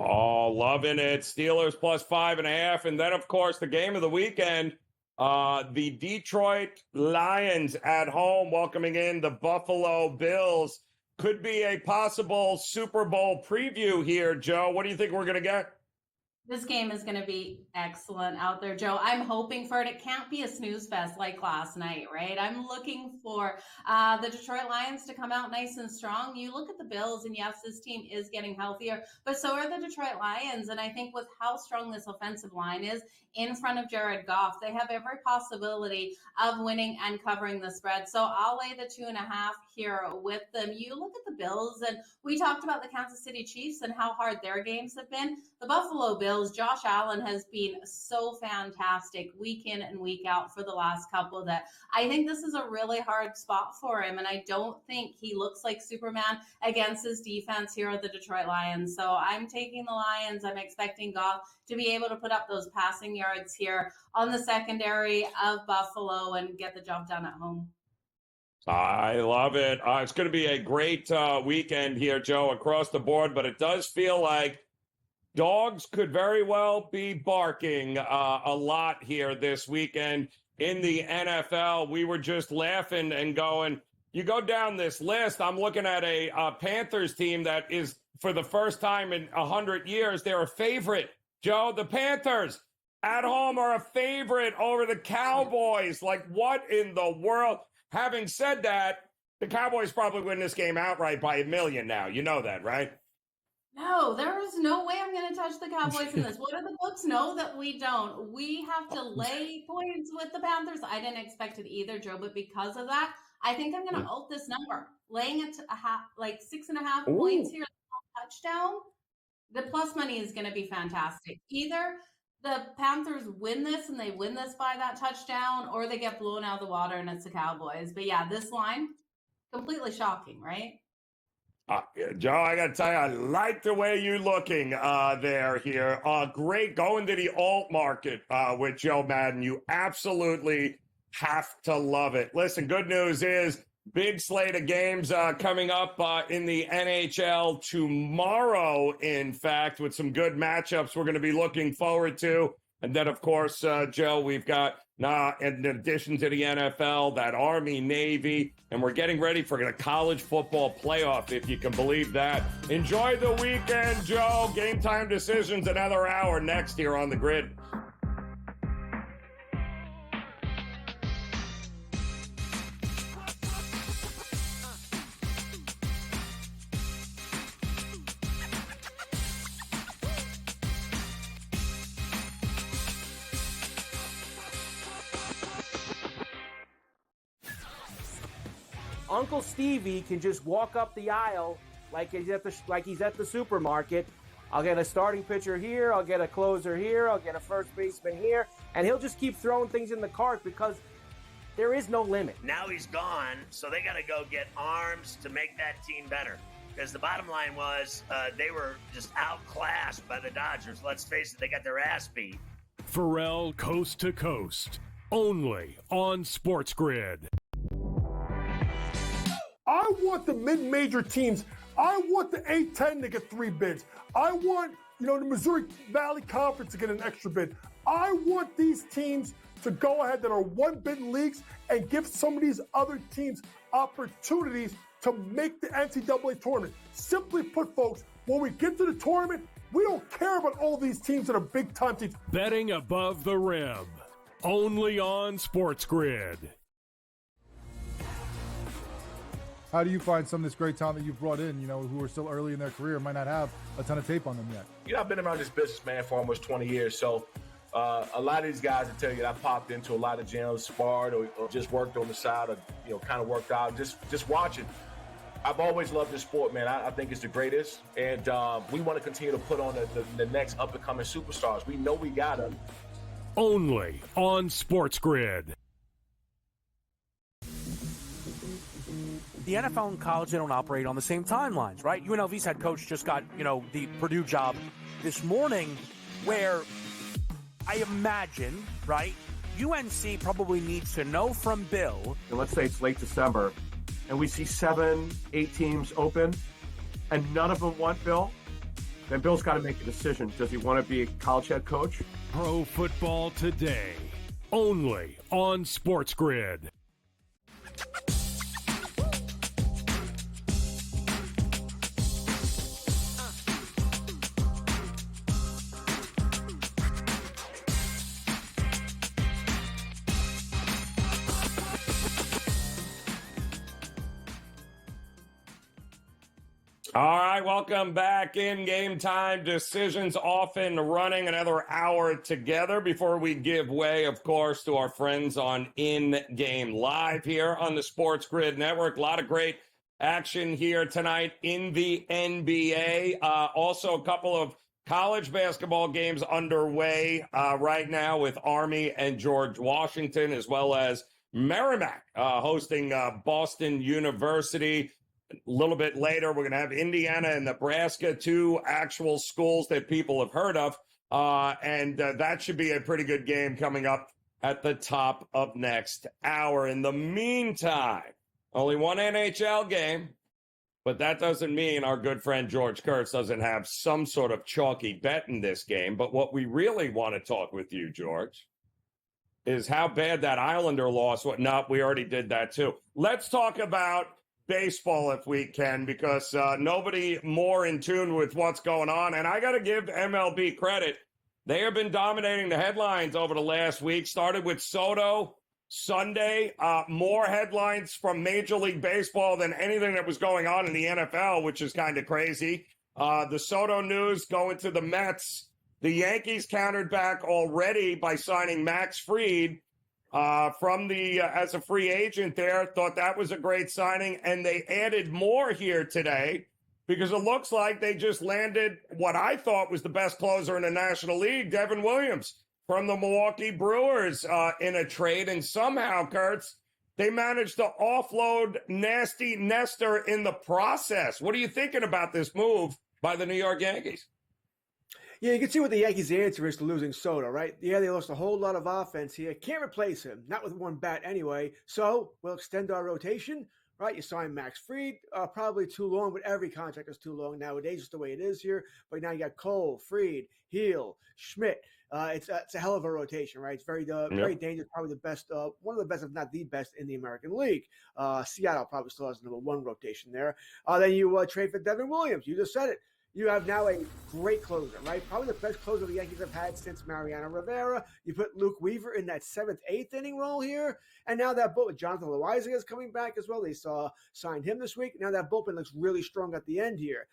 Speaker 9: Oh, loving it. Steelers plus 5.5. And then, of course, the game of the weekend, the Detroit Lions at home welcoming in the Buffalo Bills. Could be a possible Super Bowl preview here, Joe. What do you think we're going to get?
Speaker 19: This game is going to be excellent out there, Joe. I'm hoping for it. It can't be a snooze fest like last night, right? I'm looking for the Detroit Lions to come out nice and strong. You look at the Bills, and yes, this team is getting healthier, but so are the Detroit Lions. And I think with how strong this offensive line is in front of Jared Goff, they have every possibility of winning and covering the spread. So I'll lay the 2.5 here with them. You look at the Bills, and we talked about the Kansas City Chiefs and how hard their games have been. The Buffalo Bills, Josh Allen has been so fantastic week in and week out for the last couple that I think this is a really hard spot for him, and I don't think he looks like Superman against his defense here at the Detroit Lions. So I'm taking the Lions. I'm expecting Goff to be able to put up those passing yards here on the secondary of Buffalo and get the job done at home.
Speaker 9: I love it. It's going to be a great weekend here, Joe, across the board, but it does feel like dogs could very well be barking a lot here this weekend in the NFL. We were just laughing and going, you go down this list, I'm looking at a Panthers team that is, for the first time in 100 years, they're a favorite. Joe, the Panthers at home are a favorite over the Cowboys. Like, what in the world? Having said that, the Cowboys probably win this game outright by 1 million now. You know that, right?
Speaker 19: No, there is no way I'm going to touch the Cowboys in this. What do the books know that we don't? We have to lay points with the Panthers. I didn't expect it either, Joe, but because of that, I think I'm going to alt this number. Laying it a half, like 6.5 points here, touchdown. The plus money is going to be fantastic. Either the Panthers win this and they win this by that touchdown, or they get blown out of the water and it's the Cowboys. But yeah, this line, completely shocking, right?
Speaker 9: Joe, I got to tell you, I like the way you're looking there here. Great going to the alt market with Joe Madden. You absolutely have to love it. Listen, good news is big slate of games coming up in the NHL tomorrow, in fact, with some good matchups we're going to be looking forward to. And then, of course, Joe, we've got, in addition to the NFL, that Army, Navy, and we're getting ready for the college football playoff, if you can believe that. Enjoy the weekend, Joe. Game Time Decisions, another hour next here on the Grid.
Speaker 13: Uncle Stevie can just walk up the aisle like he's at the supermarket. I'll get a starting pitcher here, I'll get a closer here, I'll get a first baseman here, and he'll just keep throwing things in the cart because there is no limit.
Speaker 14: Now he's gone, so they got to go get arms to make that team better. Because the bottom line was they were just outclassed by the Dodgers. Let's face it, they got their ass beat.
Speaker 6: Pharrell Coast to Coast, only on SportsGrid.
Speaker 8: I want the mid-major teams. I want the A-10 to get 3 bids. I want, the Missouri Valley Conference to get an extra bid. I want these teams to go ahead that are 1-bid leagues and give some of these other teams opportunities to make the NCAA tournament. Simply put, folks, when we get to the tournament, we don't care about all these teams that are big-time teams.
Speaker 6: Betting above the rim, only on SportsGrid.
Speaker 15: How do you find some of this great talent that you've brought in, who are still early in their career, might not have a ton of tape on them yet?
Speaker 16: I've been around this business, man, for almost 20 years. So a lot of these guys will tell you that I popped into a lot of gyms, sparred, or just worked on the side, or, kind of worked out, just watching. I've always loved this sport, man. I think it's the greatest. And we want to continue to put on the next up-and-coming superstars. We know we got them.
Speaker 6: Only on SportsGrid.
Speaker 11: The NFL and college, they don't operate on the same timelines, right? UNLV's head coach just got, the Purdue job this morning, where I imagine, right, UNC probably needs to know from Bill.
Speaker 17: And let's say it's late December, and we see 7, 8 teams open, and none of them want Bill. Then Bill's got to make a decision. Does he want to be a college head coach?
Speaker 6: Pro Football Today, only on SportsGrid.
Speaker 9: All right, welcome back in Game Time Decisions, off and running another hour together before we give way, of course, to our friends on In Game Live here on the SportsGrid Network. A lot of great action here tonight in the NBA. Also, a couple of college basketball games underway right now with Army and George Washington, as well as Merrimack hosting Boston University. A little bit later, we're going to have Indiana and Nebraska, 2 actual schools that people have heard of. And that should be a pretty good game coming up at the top of next hour. In the meantime, only one NHL game, but that doesn't mean our good friend George Kurtz doesn't have some sort of chalky bet in this game. But what we really want to talk with you, George, is how bad that Islander loss was. No, we already did that too. Let's talk about baseball if we can, because nobody more in tune with what's going on. And I got to give MLB credit. They have been dominating the headlines over the last week. Started with Soto Sunday. More headlines from Major League Baseball than anything that was going on in the NFL, which is kind of crazy. The Soto news going to the Mets. The Yankees countered back already by signing Max Fried from the as a free agent there. Thought that was a great signing, and they added more here today because it looks like they just landed what I thought was the best closer in the National League, Devin Williams from the Milwaukee Brewers in a trade. And somehow, Kurtz, they managed to offload Nasty Nestor in the process. What are you thinking about this move by the New York Yankees?
Speaker 20: Yeah, you can see what the Yankees' answer is to losing Soto, right? Yeah, they lost a whole lot of offense here. Can't replace him, not with one bat anyway. So we'll extend our rotation. right? You sign Max Fried, probably too long, but every contract is too long nowadays, just the way it is here. But now you got Cole, Fried, Heel, Schmidt. It's a hell of a rotation, right? It's very dangerous, probably the best, one of the best, if not the best, in the American League. Seattle probably still has number one rotation there. Then you trade for Devin Williams. You just said it. You have now a great closer, right? Probably the best closer the Yankees have had since Mariano Rivera. You put Luke Weaver in that 7th, 8th inning role here. And now that bullpen, Jonathan Loaiza is coming back as well. They signed him this week. Now that bullpen looks really strong at the end here.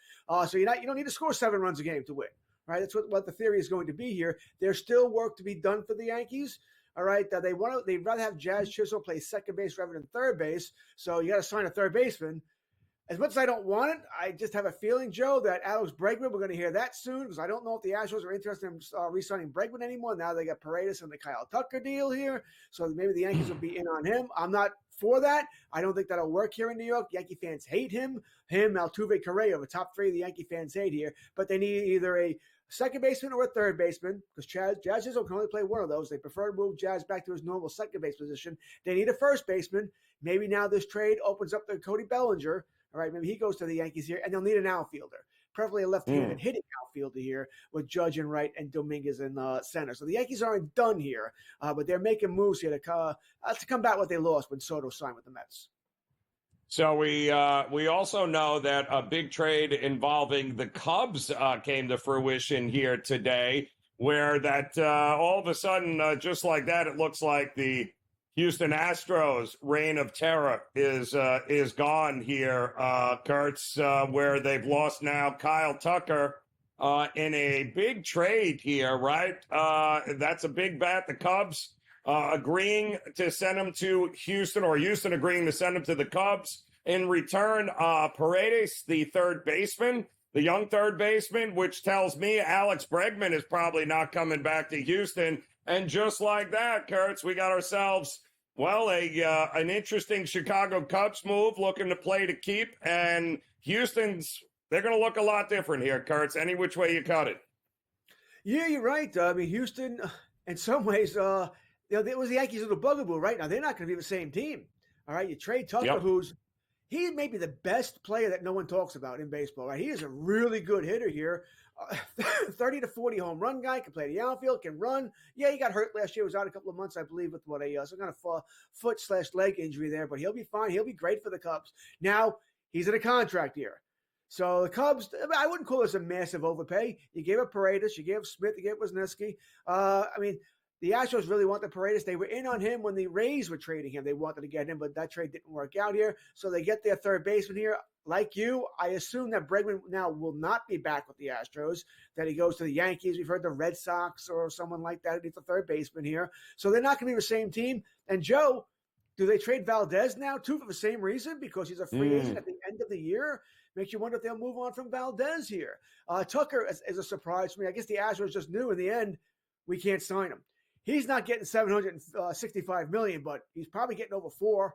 Speaker 20: So you don't need to score 7 runs a game to win, right? That's what the theory is going to be here. There's still work to be done for the Yankees. All right, they'd rather have Jazz Chisholm play second base rather than third base. So you got to sign a third baseman. As much as I don't want it, I just have a feeling, Joe, that Alex Bregman, we're going to hear that soon, because I don't know if the Astros are interested in re-signing Bregman anymore. Now they got Paredes and the Kyle Tucker deal here, so maybe the Yankees will be in on him. I'm not for that. I don't think that'll work here in New York. Yankee fans hate him. Altuve, Correa, the top 3 of the Yankee fans hate here, but they need either a second baseman or a third baseman, because Jazz Chisholm can only play one of those. They prefer to move Jazz back to his normal second base position. They need a first baseman. Maybe now this trade opens up to Cody Bellinger. All right, maybe he goes to the Yankees here, and they'll need an outfielder, preferably a left-handed hitting outfielder here with Judge in right and Dominguez in center. So the Yankees aren't done here, but they're making moves here to combat what they lost when Soto signed with the Mets.
Speaker 9: So we also know that a big trade involving the Cubs came to fruition here today, where that all of a sudden, just like that, it looks like the Houston Astros' reign of terror is gone here, Kurtz, where they've lost now Kyle Tucker in a big trade here, right? That's a big bet. The Cubs agreeing to send him to Houston, or Houston agreeing to send him to the Cubs. In return, Paredes, the third baseman, the young third baseman, which tells me Alex Bregman is probably not coming back to Houston. And just like that, Kurtz, we got ourselves, well, an interesting Chicago Cubs move, looking to play to keep. And Houston's, they're going to look a lot different here, Kurtz, any which way you cut it.
Speaker 20: Yeah, you're right. I mean, Houston, in some ways, it was the Yankees of the bugaboo, right? Now, they're not going to be the same team. All right, you trade Tucker, he may be the best player that no one talks about in baseball, right? He is a really good hitter here. 30 to 40 home run guy, can play the outfield, can run. Yeah, he got hurt last year. Was out a couple of months, I believe, with some kind of foot/leg injury there, but he'll be fine. He'll be great for the Cubs. Now, he's in a contract year. So the Cubs, I wouldn't call this a massive overpay. You gave up Paredes, you gave up Smith, you gave up Wisniewski. The Astros really wanted Paredes. They were in on him when the Rays were trading him. They wanted to get him, but that trade didn't work out here. So they get their third baseman here. Like you, I assume that Bregman now will not be back with the Astros, that he goes to the Yankees. We've heard the Red Sox or someone like that. He's the third baseman here. So they're not going to be the same team. And Joe, do they trade Valdez now, too, for the same reason? Because he's a free agent at the end of the year? Makes you wonder if they'll move on from Valdez here. Tucker is a surprise to me. I guess the Astros just knew in the end we can't sign him. He's not getting $765 million, but he's probably getting over $4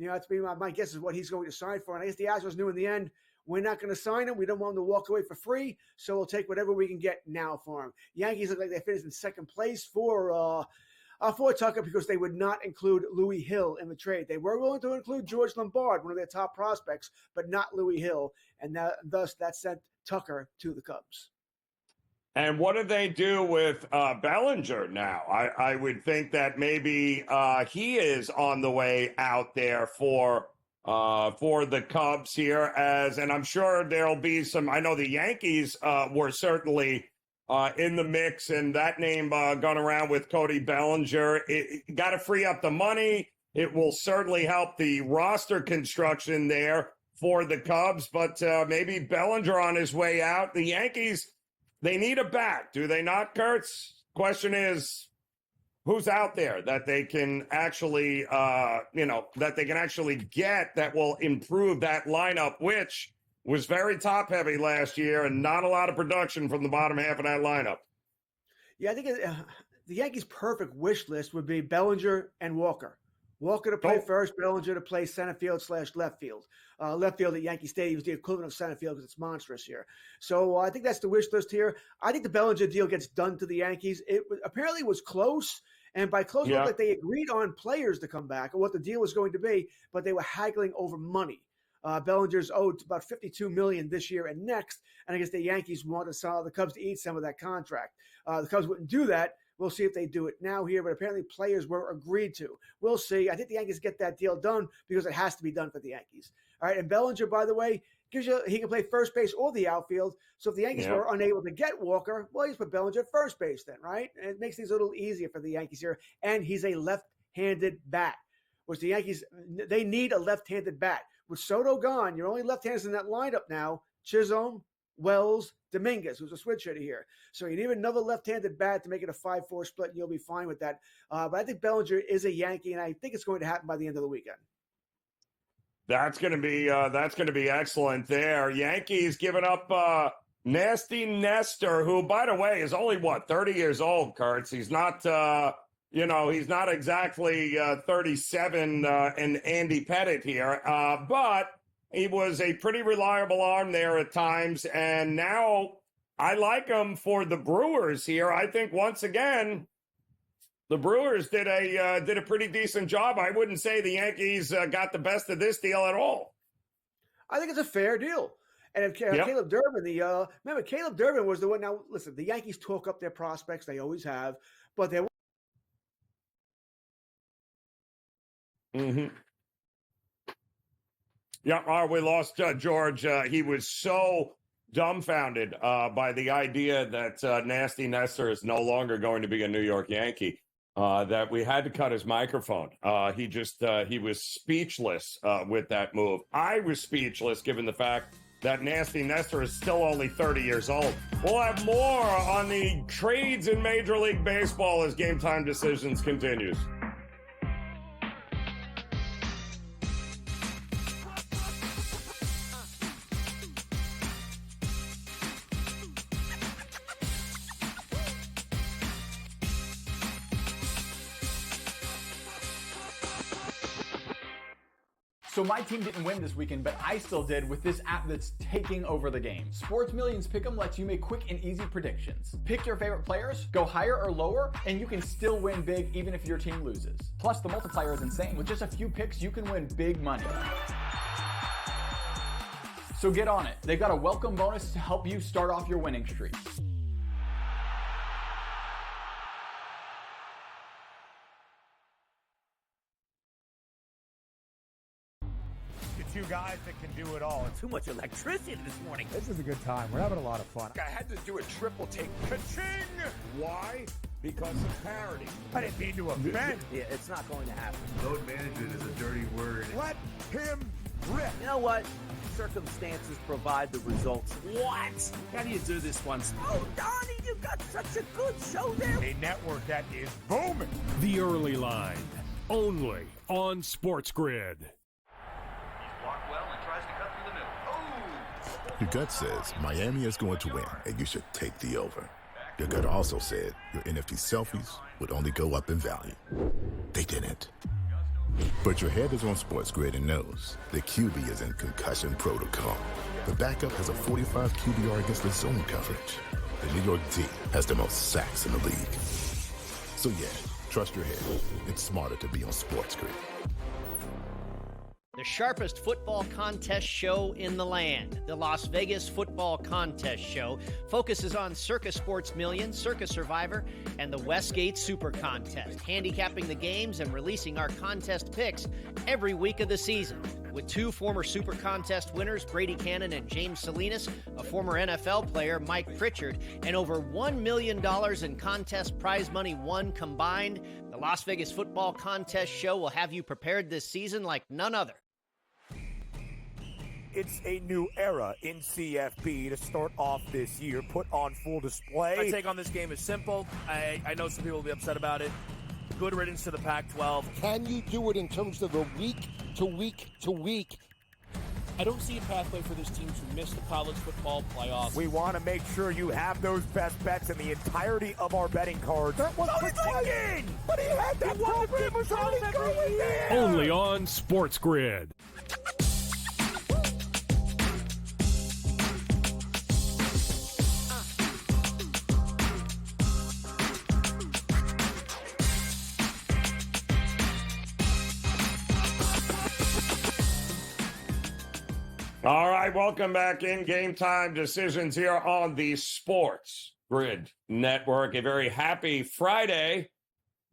Speaker 20: million. That's my guess is what he's going to sign for. And I guess the Astros knew in the end, we're not going to sign him. We don't want him to walk away for free, so we'll take whatever we can get now for him. Yankees look like they finished in second place for Tucker because they would not include Louis Hill in the trade. They were willing to include George Lombard, one of their top prospects, but not Louis Hill, and thus that sent Tucker to the Cubs.
Speaker 9: And what do they do with Bellinger now? I would think that maybe he is on the way out there for the Cubs here. And I'm sure there'll be some. I know the Yankees were certainly in the mix, and that name gone around with Cody Bellinger. It got to free up the money. It will certainly help the roster construction there for the Cubs. But maybe Bellinger on his way out. The Yankees, they need a bat, do they not, Kurtz? Question is, who's out there that they can actually, get that will improve that lineup, which was very top-heavy last year and not a lot of production from the bottom half of that lineup.
Speaker 20: Yeah, I think the Yankees' perfect wish list would be Bellinger and Walker. Walker to play first, Bellinger to play center field / left field. Left field at Yankee Stadium is the equivalent of center field because it's monstrous here. So I think that's the wish list here. I think the Bellinger deal gets done to the Yankees. It apparently was close, And by close, it looked like they agreed on players to come back and what the deal was going to be, but they were haggling over money. Bellinger's owed about $52 million this year and next, and I guess the Yankees want the Cubs to eat some of that contract. The Cubs wouldn't do that. We'll see if they do it now here, but apparently players were agreed to. We'll see. I think the Yankees get that deal done because it has to be done for the Yankees. All right, and Bellinger, by the way, he can play first base or the outfield. So if the Yankees were unable to get Walker, well, he's put Bellinger at first base then, right? And it makes things a little easier for the Yankees here. And he's a left-handed bat, which the Yankees, they need a left-handed bat. With Soto gone, your only left-handers in that lineup now, Chisholm, Wells, Dominguez, who's a switch hitter here. So you need another left-handed bat to make it a 5-4 split, and you'll be fine with that. But I think Bellinger is a Yankee, and I think it's going to happen by the end of the weekend.
Speaker 9: That's going to be excellent there. Yankees giving up Nasty Nestor, who, by the way, is only 30 years old. Kurtz. He's not. He's not exactly 37 and Andy Pettit here, but he was a pretty reliable arm there at times. And now I like him for the Brewers here. I think once again, the Brewers did a pretty decent job. I wouldn't say the Yankees got the best of this deal at all.
Speaker 20: I think it's a fair deal. And if Caleb Durbin, remember Caleb Durbin was the one. Now listen, the Yankees talk up their prospects; they always have, but they.
Speaker 9: Mm-hmm. Yeah, we lost George. He was so dumbfounded by the idea that Nasty Nestor is no longer going to be a New York Yankee that we had to cut his microphone. He was speechless with that move. I was speechless given the fact that Nasty Nestor is still only 30 years old. We'll have more on the trades in Major League Baseball as Game Time Decisions continues.
Speaker 5: So my team didn't win this weekend, but I still did with this app that's taking over the game. Sports Millions Pick'em lets you make quick and easy predictions. Pick your favorite players, go higher or lower, and you can still win big even if your team loses. Plus, the multiplier is insane. With just a few picks, you can win big money. So get on it. They've got a welcome bonus to help you start off your winning streak.
Speaker 1: Two guys that can do it all. Too much electricity this morning.
Speaker 3: This is a good time. We're having a lot of fun.
Speaker 1: I had to do a triple take. Ka-ching! Why? Because of parity. I didn't mean to offend.
Speaker 2: Yeah, it's not going to happen.
Speaker 4: Load management is a dirty word.
Speaker 1: Let him rip.
Speaker 2: You know what? Circumstances provide the results. What? How do you do this one? Oh, Donnie, you got such a good show there.
Speaker 1: A network that is booming.
Speaker 6: The Early Line, only on SportsGrid.
Speaker 10: Your gut says Miami is going to win, and you should take the over. Your gut also said your NFT selfies would only go up in value. They didn't. But your head is on SportsGrid and knows the QB is in concussion protocol. The backup has a 45 QBR against the zone coverage. The New York D has the most sacks in the league. So yeah, trust your head. It's smarter to be on SportsGrid.
Speaker 7: The sharpest football contest show in the land, the Las Vegas Football Contest Show, focuses on Circa Sports Million, Circa Survivor, and the Westgate Super Contest, handicapping the games and releasing our contest picks every week of the season. With two former Super Contest winners, Brady Cannon and James Salinas, a former NFL player, Mike Pritchard, and over $1 million in contest prize money won combined, the Las Vegas Football Contest Show will have you prepared this season like none other.
Speaker 1: It's a new era in CFP to start off this year, put on full display.
Speaker 11: My take on this game is simple. I know some people will be upset about it. Good riddance to the Pac-12.
Speaker 12: Can you do it in terms of the week to week to week?
Speaker 11: I don't see a pathway for this team to miss the college football playoffs.
Speaker 1: We want to make sure you have those best bets in the entirety of our betting cards. That was Viking! But he had that program was already going there!
Speaker 6: Only on SportsGrid.
Speaker 9: All right, welcome back in Game Time Decisions here on the Sports Grid Network. A very happy Friday,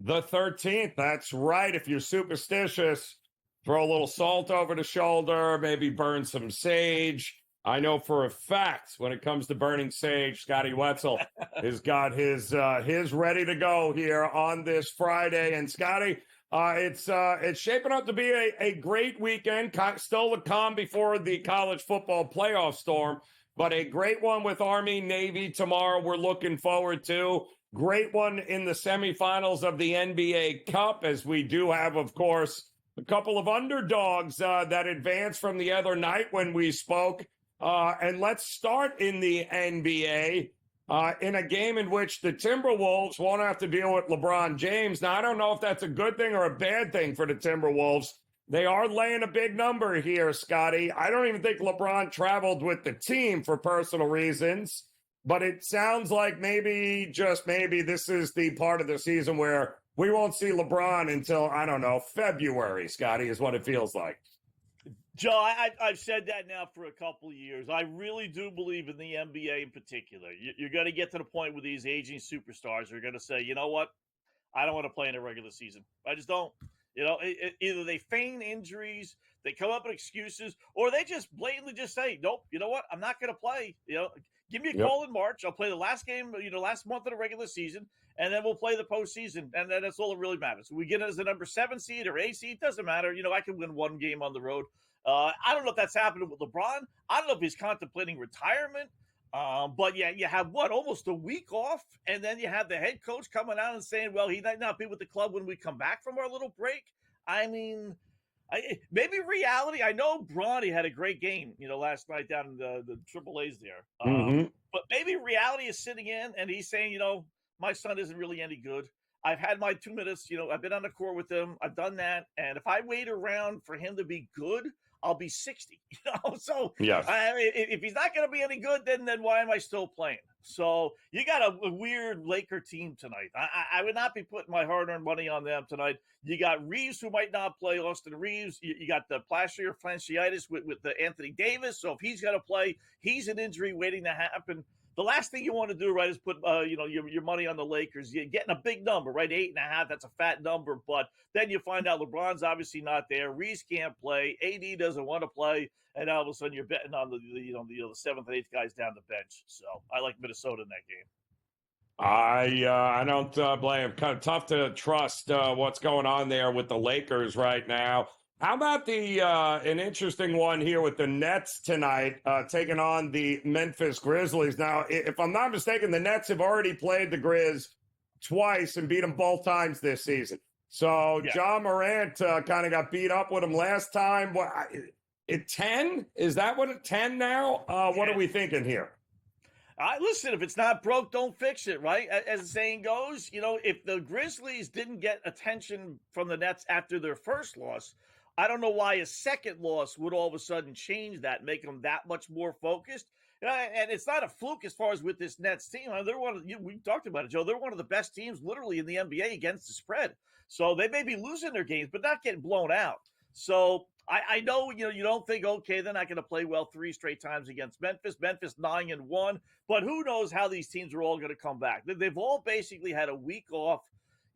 Speaker 9: the 13th. That's right. If you're superstitious, throw a little salt over the shoulder, maybe burn some sage. I know for a fact when it comes to burning sage, Scotty Wetzel has got his ready to go here on this Friday. And Scotty, it's shaping up to be a great weekend. Still to come before the college football playoff storm, but a great one with Army, Navy tomorrow we're looking forward to. Great one in the semifinals of the NBA Cup, as we do have, of course, a couple of underdogs that advanced from the other night when we spoke. And let's start in the NBA in a game in which the Timberwolves won't have to deal with LeBron James. Now, I don't know if that's a good thing or a bad thing for the Timberwolves. They are laying a big number here, Scotty. I don't even think LeBron traveled with the team for personal reasons, but it sounds like maybe, just maybe, this is the part of the season where we won't see LeBron until, I don't know, February, Scotty, is what it feels like.
Speaker 21: Joe, I've said that now for a couple of years. I really do believe in the NBA in particular. You're going to get to the point with these aging superstars who are going to say, you know what, I don't want to play in a regular season. I just don't. You know, either they feign injuries, they come up with excuses, or they just blatantly just say, nope, you know what, I'm not going to play. You know, give me a call in March. I'll play the last game, last month of the regular season, and then we'll play the postseason, and that's all that really matters. We get it as a number 7 seed or 8 seed, doesn't matter. You know, I can win one game on the road. I don't know if that's happening with LeBron. I don't know if he's contemplating retirement. But yeah, you have almost a week off, and then you have the head coach coming out and saying, well, he might not be with the club when we come back from our little break. I mean, maybe reality. I know Bronny had a great game, last night down in the Triple A's there. But maybe reality is sitting in, and he's saying, my son isn't really any good. I've had my 2 minutes. I've been on the court with him. I've done that. And if I wait around for him to be good, I'll be 60, So
Speaker 9: yes.
Speaker 21: If he's not going to be any good, then why am I still playing? So you got a weird Laker team tonight. I would not be putting my hard-earned money on them tonight. You got Reeves, who might not play, Austin Reeves. You got the plantar fasciitis with the Anthony Davis. So if he's going to play, he's an injury waiting to happen. The last thing you want to do, right, is put your money on the Lakers. You're getting a big number, right? 8.5. That's a fat number. But then you find out LeBron's obviously not there. Reese can't play. AD doesn't want to play, and all of a sudden you're betting on the 7th and 8th guys down the bench. So I like Minnesota in that game.
Speaker 9: I don't blame him. Kind of tough to trust what's going on there with the Lakers right now. How about an interesting one here with the Nets tonight taking on the Memphis Grizzlies? Now, if I'm not mistaken, the Nets have already played the Grizz twice and beat them both times this season. So Ja Morant kind of got beat up with him last time. What, 10? Is that what it's 10 now? What are we thinking here?
Speaker 21: Listen, if it's not broke, don't fix it, right? As the saying goes, if the Grizzlies didn't get attention from the Nets after their first loss, I don't know why a second loss would all of a sudden change that, make them that much more focused. And it's not a fluke as far as with this Nets team. They're we talked about it, Joe. They're one of the best teams literally in the NBA against the spread. So they may be losing their games, but not getting blown out. So I know, you don't think, okay, they're not going to play well 3 straight times against Memphis. Memphis 9-1. But who knows how these teams are all going to come back. They've all basically had a week off.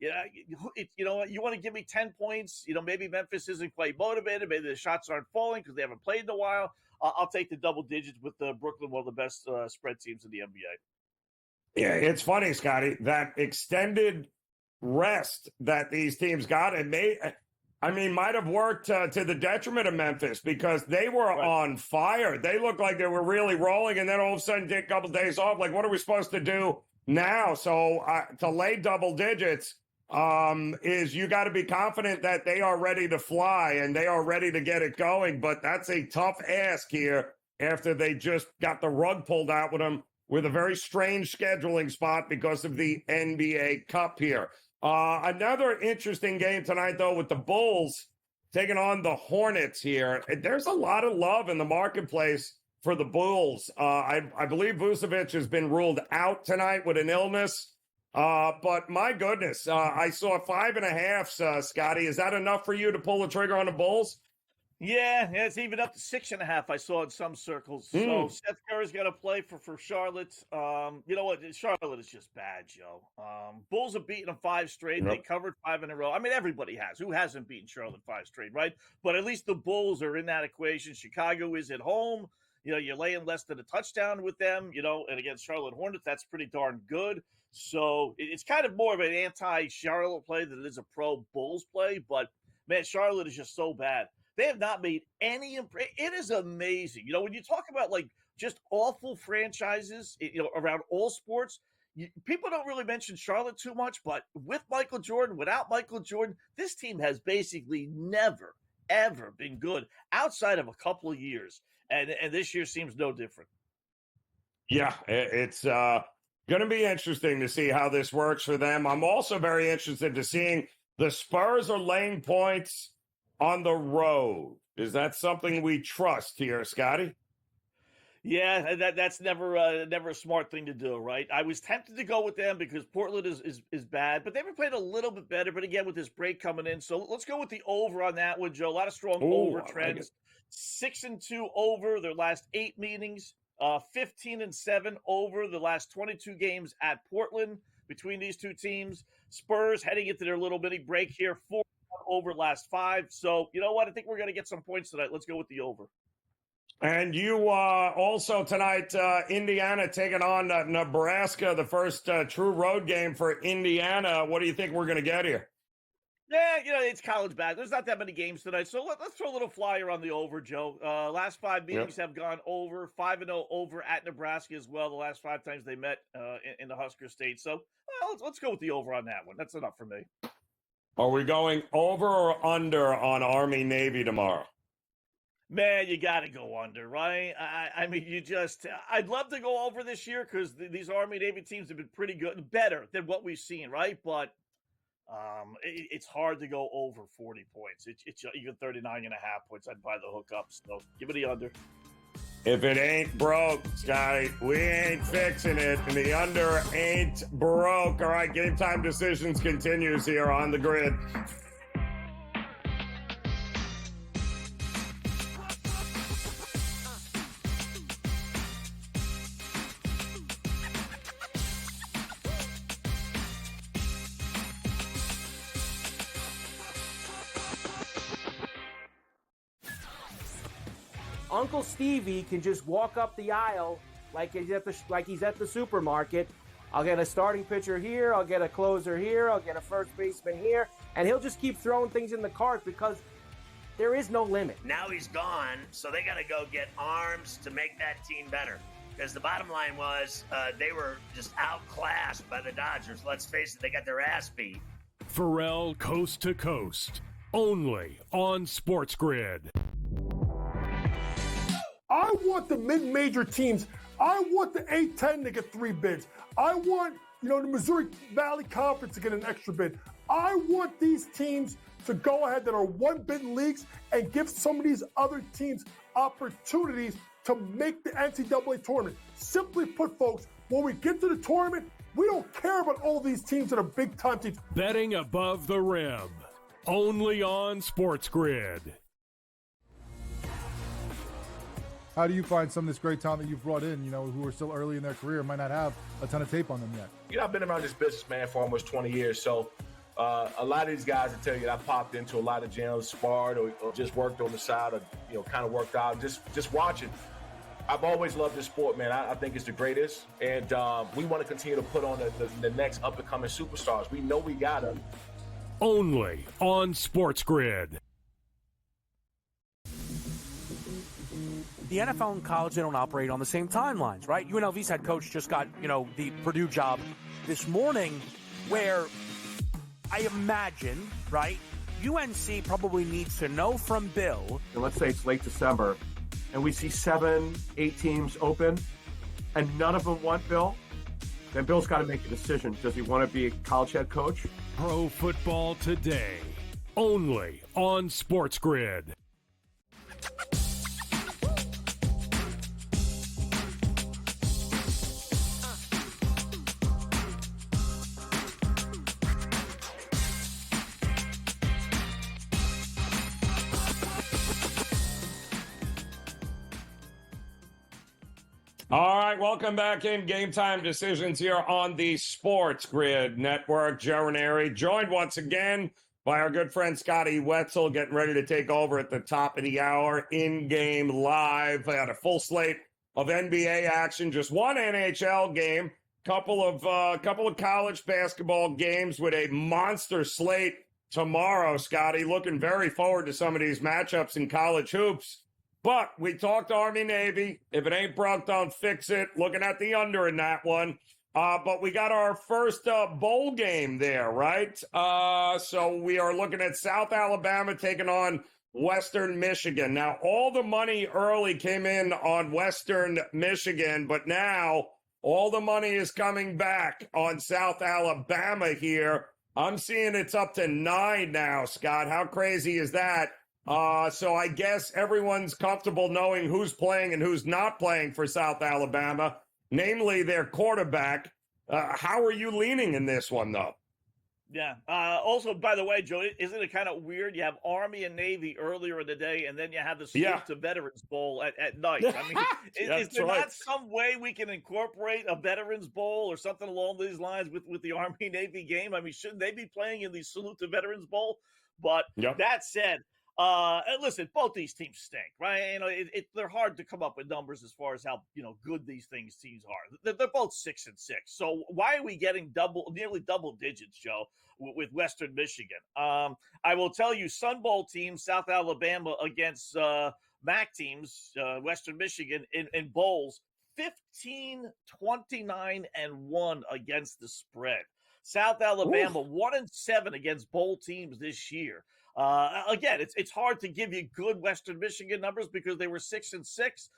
Speaker 21: You want to give me 10 points. Maybe Memphis isn't quite motivated. Maybe the shots aren't falling because they haven't played in a while. I'll take the double digits with Brooklyn, one of the best spread teams in the NBA.
Speaker 9: Yeah, it's funny, Scotty, that extended rest that these teams got, and might have worked to the detriment of Memphis because they were on fire. They looked like they were really rolling, and then all of a sudden take a couple days off. Like, what are we supposed to do now? So to lay double digits is you got to be confident that they are ready to fly and they are ready to get it going. But that's a tough ask here after they just got the rug pulled out with them with a very strange scheduling spot because of the NBA Cup here. Another interesting game tonight, though, with the Bulls taking on the Hornets here. There's a lot of love in the marketplace for the Bulls. I believe Vucevic has been ruled out tonight with an illness. But my goodness, I saw 5.5, Scotty. Is that enough for you to pull the trigger on the Bulls?
Speaker 21: Yeah, it's even up to 6.5. I saw in some circles. So Seth Curry's got to play for Charlotte. You know what? Charlotte is just bad, Joe. Bulls have beaten them 5 straight.
Speaker 9: Yep.
Speaker 21: They covered 5 in a row. I mean, everybody has. Who hasn't beaten Charlotte 5 straight, right? But at least the Bulls are in that equation. Chicago is at home. You know, you're laying less than a touchdown with them. You know, and against Charlotte Hornets, that's pretty darn good. So it's kind of more of an anti-Charlotte play than it is a pro-Bulls play. But man, Charlotte is just so bad. They have not made any impression. It is amazing. You know, when you talk about like just awful franchises, you know, around all sports, people don't really mention Charlotte too much, but with Michael Jordan, without Michael Jordan, this team has basically never, ever been good outside of a couple of years. And this year seems no different.
Speaker 9: Yeah, it's going to be interesting to see how this works for them. I'm also very interested to seeing the Spurs are laying points on the road. Is that something we trust here, Scotty?
Speaker 21: Yeah, that's never a smart thing to do, right? I was tempted to go with them because Portland is bad, but they've been playing a little bit better. But again, with this break coming in, so let's go with the over on that one, Joe. A lot of strong over trends. 6-2 over their last 8 meetings. 15-7 over the last 22 games at Portland between these two teams. Spurs heading into their little mini break here. 4 over last 5. So, you know what? I think we're going to get some points tonight. Let's go with the over.
Speaker 9: And you also tonight, Indiana taking on Nebraska, the first true road game for Indiana. What do you think we're going to get here?
Speaker 21: Yeah, you know, it's college bad. There's not that many games tonight. So let's throw a little flyer on the over, Joe. Last 5 meetings have gone over. 5-0 over at Nebraska as well. The last 5 times they met in the Husker State. So let's go with the over on that one. That's enough for me.
Speaker 9: Are we going over or under on Army-Navy tomorrow?
Speaker 21: Man, you got to go under, right? I mean, I'd love to go over this year because these Army-Navy teams have been pretty good, better than what we've seen, right? But it's hard to go over 40 points. It's even 39.5 points. I'd buy the hook up. So give it the under.
Speaker 9: If it ain't broke, Scotty, we ain't fixing it. And the under ain't broke. All right, Game Time Decisions continues here on the grid.
Speaker 13: Uncle Stevie can just walk up the aisle like he's at the supermarket. I'll get a starting pitcher here, I'll get a closer here, I'll get a first baseman here, and he'll just keep throwing things in the cart because there is no limit.
Speaker 14: Now he's gone, so they got to go get arms to make that team better. Because the bottom line was they were just outclassed by the Dodgers. Let's face it, they got their ass beat.
Speaker 6: Pharrell Coast to Coast, only on SportsGrid.
Speaker 8: I want the mid-major teams. I want the A-10 to get 3 bids. I want, the Missouri Valley Conference to get an extra bid. I want these teams to go ahead that are 1-bid leagues and give some of these other teams opportunities to make the NCAA tournament. Simply put, folks, when we get to the tournament, we don't care about all these teams that are big-time teams.
Speaker 6: Betting above the rim, only on SportsGrid.
Speaker 15: How do you find some of this great talent that you've brought in, who are still early in their career, might not have a ton of tape on them yet?
Speaker 16: I've been around this business, man, for almost 20 years. So a lot of these guys will tell you that I popped into a lot of gyms, sparred or just worked on the side or, kind of worked out, just watching. I've always loved this sport, man. I think it's the greatest. And we want to continue to put on the next up-and-coming superstars. We know we got them.
Speaker 6: Only on SportsGrid.
Speaker 11: The NFL and college, they don't operate on the same timelines, right? UNLV's head coach just got, the Purdue job this morning, where I imagine, right, UNC probably needs to know from Bill.
Speaker 17: And let's say it's late December, and we see 7, 8 teams open, and none of them want Bill, then Bill's got to make a decision. Does he want to be a college head coach?
Speaker 6: Pro Football Today, only on SportsGrid.
Speaker 9: All right, welcome back in Game Time Decisions here on the Sports Grid Network. Joe Raineri joined once again by our good friend Scotty Wetzel, getting ready to take over at the top of the hour, in-game live. I had a full slate of NBA action, just one NHL game, couple of college basketball games with a monster slate tomorrow, Scotty. Looking very forward to some of these matchups in college hoops. But we talked Army-Navy. If it ain't broke, don't fix it. Looking at the under in that one. But we got our first bowl game there, right? So we are looking at South Alabama taking on Western Michigan. Now, all the money early came in on Western Michigan, but now all the money is coming back on South Alabama here. I'm seeing it's up to 9 now, Scott. How crazy is that? So I guess everyone's comfortable knowing who's playing and who's not playing for South Alabama, namely their quarterback. How are you leaning in this one, though?
Speaker 21: Yeah. Also, by the way, Joe, isn't it kind of weird? You have Army and Navy earlier in the day, and then you have the Salute to Veterans Bowl at night. I mean, is there not some way we can incorporate a Veterans Bowl or something along these lines with the Army Navy game? I mean, shouldn't they be playing in the Salute to Veterans Bowl? But that said, and listen, both these teams stink, right? You know, they're hard to come up with numbers as far as how good these teams are. They're both 6-6. So why are we getting nearly double digits, Joe, with Western Michigan? I will tell you, Sun Bowl teams, South Alabama against MAC teams, Western Michigan in bowls, 15-29-1 against the spread. South Alabama 1-7 against bowl teams this year. Again, it's hard to give you good Western Michigan numbers because they were 6-6.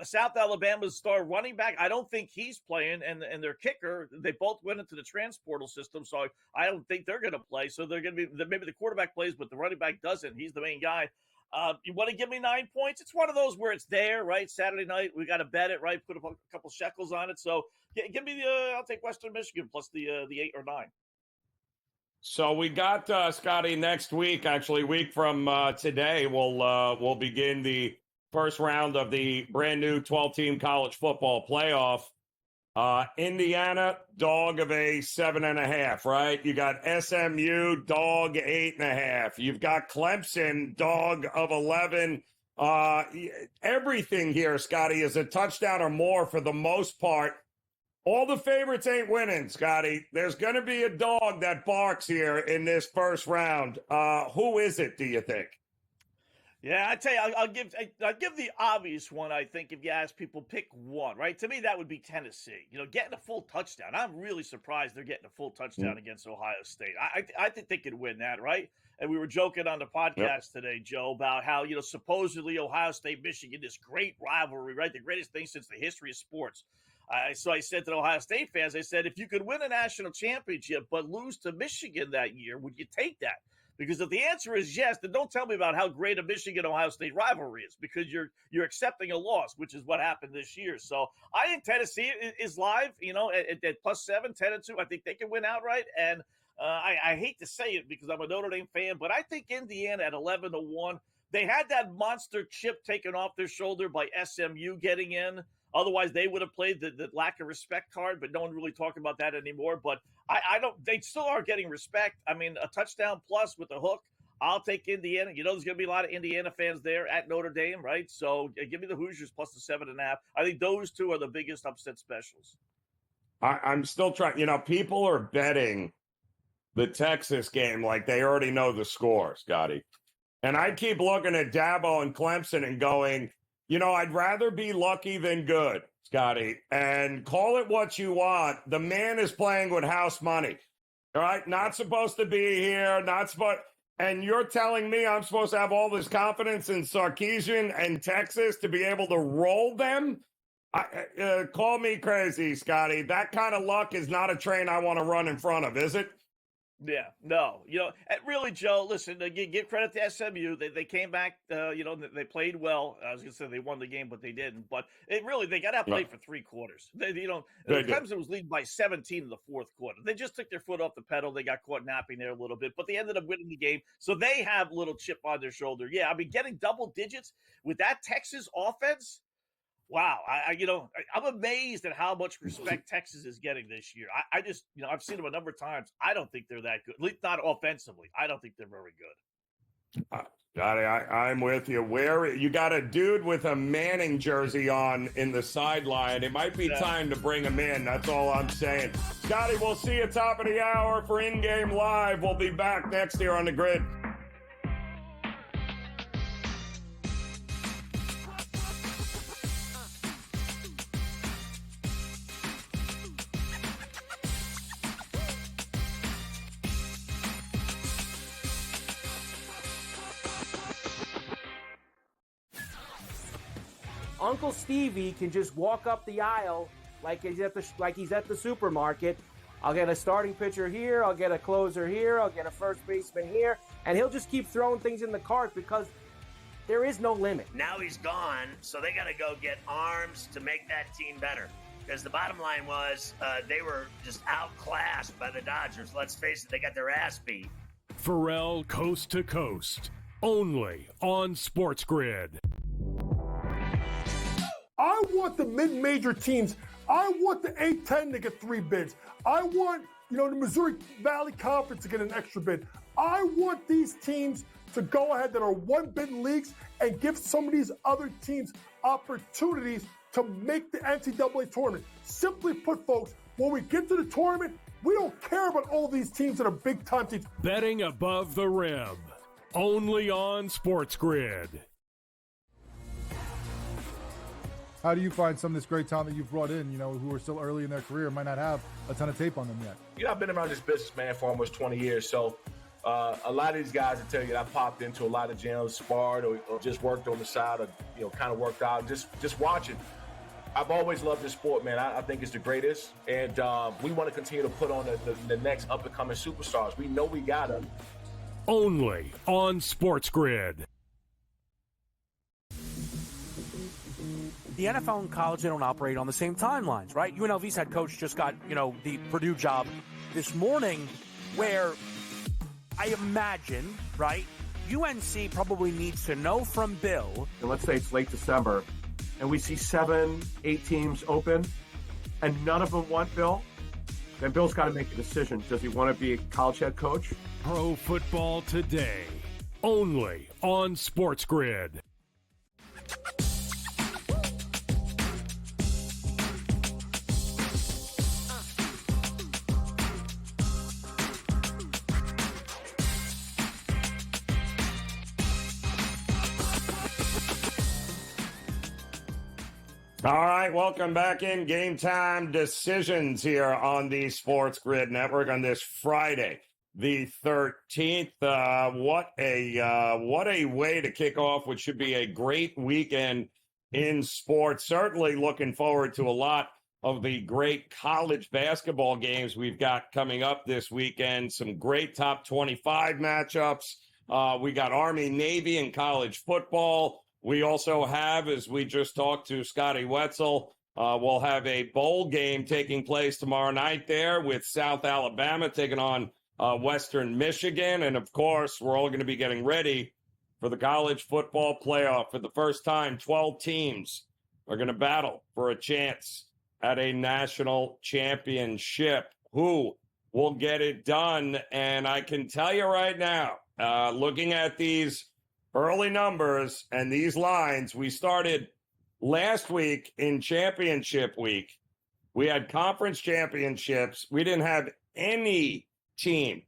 Speaker 21: South Alabama's star running back, I don't think he's playing, and their kicker, they both went into the transportal system, so I don't think they're going to play. So they're going to be maybe the quarterback plays, but the running back doesn't. He's the main guy. You want to give me 9 points? It's one of those where it's there, right? Saturday night, we got to bet it, right? Put a couple shekels on it. So give me I'll take Western Michigan plus the 8 or 9.
Speaker 9: So we got Scotty next week. Actually, a week from today, we'll begin the first round of the brand new 12-team college football playoff. Indiana, dog of a 7.5, right? You got SMU, dog 8.5. You've got Clemson, dog of 11. Everything here, Scotty, is a touchdown or more for the most part. All the favorites ain't winning, Scotty. There's going to be a dog that barks here in this first round. Who is it, do you think?
Speaker 21: Yeah, I tell you, I'll give the obvious one. I think if you ask people, pick one, right? To me, that would be Tennessee. Getting a full touchdown. I'm really surprised they're getting a full touchdown against Ohio State. I think they could win that, right? And we were joking on the podcast today, Joe, about how supposedly Ohio State, Michigan, this great rivalry, right? The greatest thing since the history of sports. So I said to the Ohio State fans, I said, if you could win a national championship but lose to Michigan that year, would you take that? Because if the answer is yes, then don't tell me about how great a Michigan-Ohio State rivalry is, because you're accepting a loss, which is what happened this year. So I think Tennessee is live, at plus 7, 10-2. I think they can win outright. And I hate to say it because I'm a Notre Dame fan, but I think Indiana at 11-1. They had that monster chip taken off their shoulder by SMU getting in. Otherwise, they would have played the lack of respect card, but no one really talking about that anymore. But I don't. They still are getting respect. I mean, a touchdown plus with the hook. I'll take Indiana. There's going to be a lot of Indiana fans there at Notre Dame, right? So give me the Hoosiers plus the 7.5. I think those two are the biggest upset specials.
Speaker 9: I'm still trying. People are betting the Texas game like they already know the score, Scotty. And I keep looking at Dabo and Clemson and going, I'd rather be lucky than good, Scotty. And call it what you want. The man is playing with house money. All right? Not supposed to be here. And you're telling me I'm supposed to have all this confidence in Sarkisian and Texas to be able to roll them? Call me crazy, Scotty. That kind of luck is not a train I want to run in front of, is it?
Speaker 21: Yeah, no. Really, Joe, listen, give credit to SMU. They came back, they played well. I was going to say they won the game, but they didn't. But they got outplayed for 3 quarters. Clemson was leading by 17 in the fourth quarter. They just took their foot off the pedal. They got caught napping there a little bit, but they ended up winning the game. So they have a little chip on their shoulder. Yeah, I mean, getting double digits with that Texas offense, Wow, I'm amazed at how much respect Texas is getting this year. I just, I've seen them a number of times. I don't think they're that good, at least not offensively. I don't think they're very good.
Speaker 9: Scotty, I'm with you. Where you got a dude with a Manning jersey on in the sideline. It might be time to bring him in. That's all I'm saying. Scotty, we'll see you top of the hour for In Game Live. We'll be back next year on the grid.
Speaker 13: Uncle Stevie can just walk up the aisle like he's at the supermarket. I'll get a starting pitcher here, I'll get a closer here, I'll get a first baseman here, and he'll just keep throwing things in the cart because there is no limit.
Speaker 14: Now he's gone, so they got to go get arms to make that team better. Because the bottom line was they were just outclassed by the Dodgers. Let's face it, they got their ass beat.
Speaker 6: Pharrell Coast to Coast, only on SportsGrid.
Speaker 8: I want the mid-major teams. I want the A-10 to get 3 bids. I want, the Missouri Valley Conference to get an extra bid. I want these teams to go ahead that are 1-bid leagues and give some of these other teams opportunities to make the NCAA tournament. Simply put, folks, when we get to the tournament, we don't care about all these teams that are big-time teams.
Speaker 6: Betting above the rim, only on SportsGrid.
Speaker 15: How do you find some of this great talent that you've brought in, who are still early in their career, might not have a ton of tape on them yet?
Speaker 16: I've been around this business, man, for almost 20 years. So a lot of these guys will tell you that I popped into a lot of gyms, sparred, or just worked on the side, or, kind of worked out, just watching. I've always loved this sport, man. I think it's the greatest. And we want to continue to put on the next up-and-coming superstars. We know we got them.
Speaker 6: Only on SportsGrid.
Speaker 11: The NFL and college, they don't operate on the same timelines, right? UNLV's head coach just got, the Purdue job this morning, where I imagine, right, UNC probably needs to know from Bill.
Speaker 17: And let's say it's late December, and we see 7, 8 teams open, and none of them want Bill. Then Bill's got to make a decision. Does he want to be a college head coach?
Speaker 6: Pro Football Today, only on SportsGrid.
Speaker 9: All right, welcome back in GameTime Decisions here on the SportsGrid Network on this Friday, the 13th. What a way to kick off what should be a great weekend in sports. Certainly looking forward to a lot of the great college basketball games we've got coming up this weekend. Some great top 25 matchups. We got Army, Navy, and college football. We also have, as we just talked to Scotty Wetzel, we'll have a bowl game taking place tomorrow night there with South Alabama taking on Western Michigan. And, of course, we're all going to be getting ready for the college football playoff. For the first time, 12 teams are going to battle for a chance at a national championship. Who will get it done? And I can tell you right now, looking at these early numbers and these lines, we started last week in championship week. We had conference championships. We didn't have any team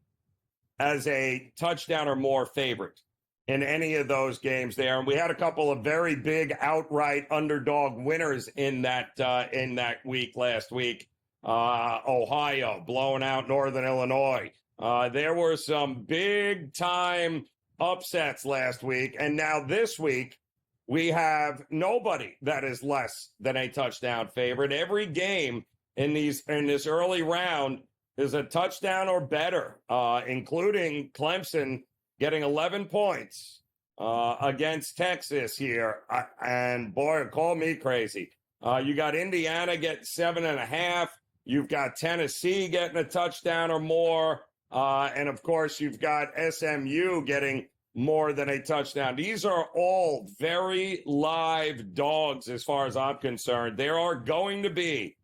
Speaker 9: as a touchdown or more favorite in any of those games there. And we had a couple of very big outright underdog winners in that week last week. Ohio blowing out Northern Illinois. There were some big time upsets last week, and now this week we have nobody that is less than a touchdown favorite. Every game in this early round is a touchdown or better, including Clemson getting 11 points against Texas here. And boy, call me crazy. You got Indiana getting 7.5. You've got Tennessee getting a touchdown or more. And, of course, you've got SMU getting more than a touchdown. These are all very live dogs as far as I'm concerned. There are going to be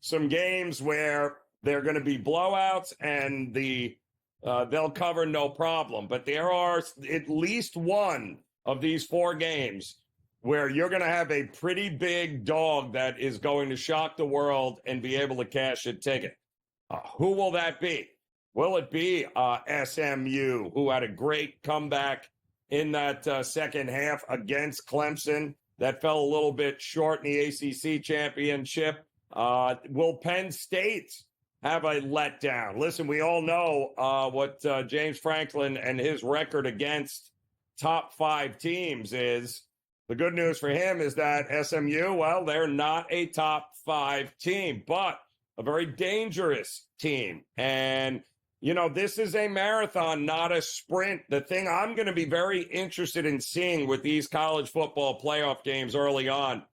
Speaker 9: some games where they're going to be blowouts and they'll cover no problem. But there are at least one of these 4 games where you're going to have a pretty big dog that is going to shock the world and be able to cash a ticket. Who will that be? Will it be SMU, who had a great comeback in that second half against Clemson that fell a little bit short in the ACC championship? Will Penn State have a letdown? Listen, we all know what James Franklin and his record against top 5 teams is. The good news for him is that SMU, well, they're not a top 5 team, but a very dangerous team. And, you know, this is a marathon, not a sprint. The thing I'm going to be very interested in seeing with these college football playoff games early on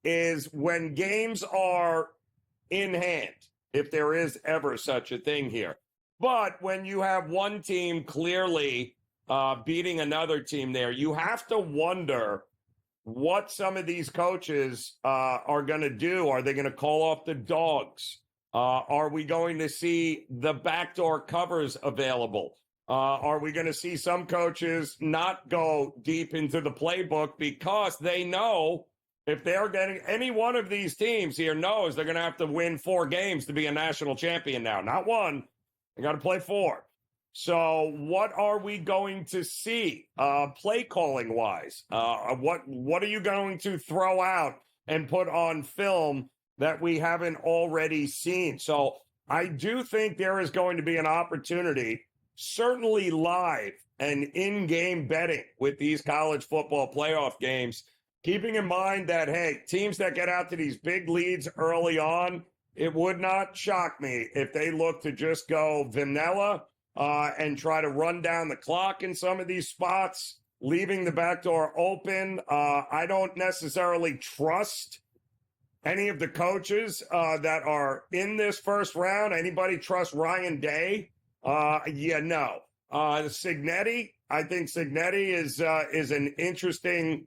Speaker 9: is when games are in hand, if there is ever such a thing here. But when you have one team clearly beating another team there, you have to wonder what some of these coaches are going to do. Are they going to call off the dogs? Are we going to see the backdoor covers available? Are we going to see some coaches not go deep into the playbook because they know if they're getting any one of these teams here knows they're going to have to win 4 games to be a national champion now, not 1. They got to play 4. So what are we going to see play calling wise? What are you going to throw out and put on film that we haven't already seen? So I do think there is going to be an opportunity, certainly live and in-game betting with these college football playoff games, keeping in mind that, hey, teams that get out to these big leads early on, it would not shock me if they look to just go vanilla and try to run down the clock in some of these spots, leaving the back door open. I don't necessarily trust any of the coaches that are in this first round. Anybody trust Ryan Day? No. Cignetti, I think Cignetti is an interesting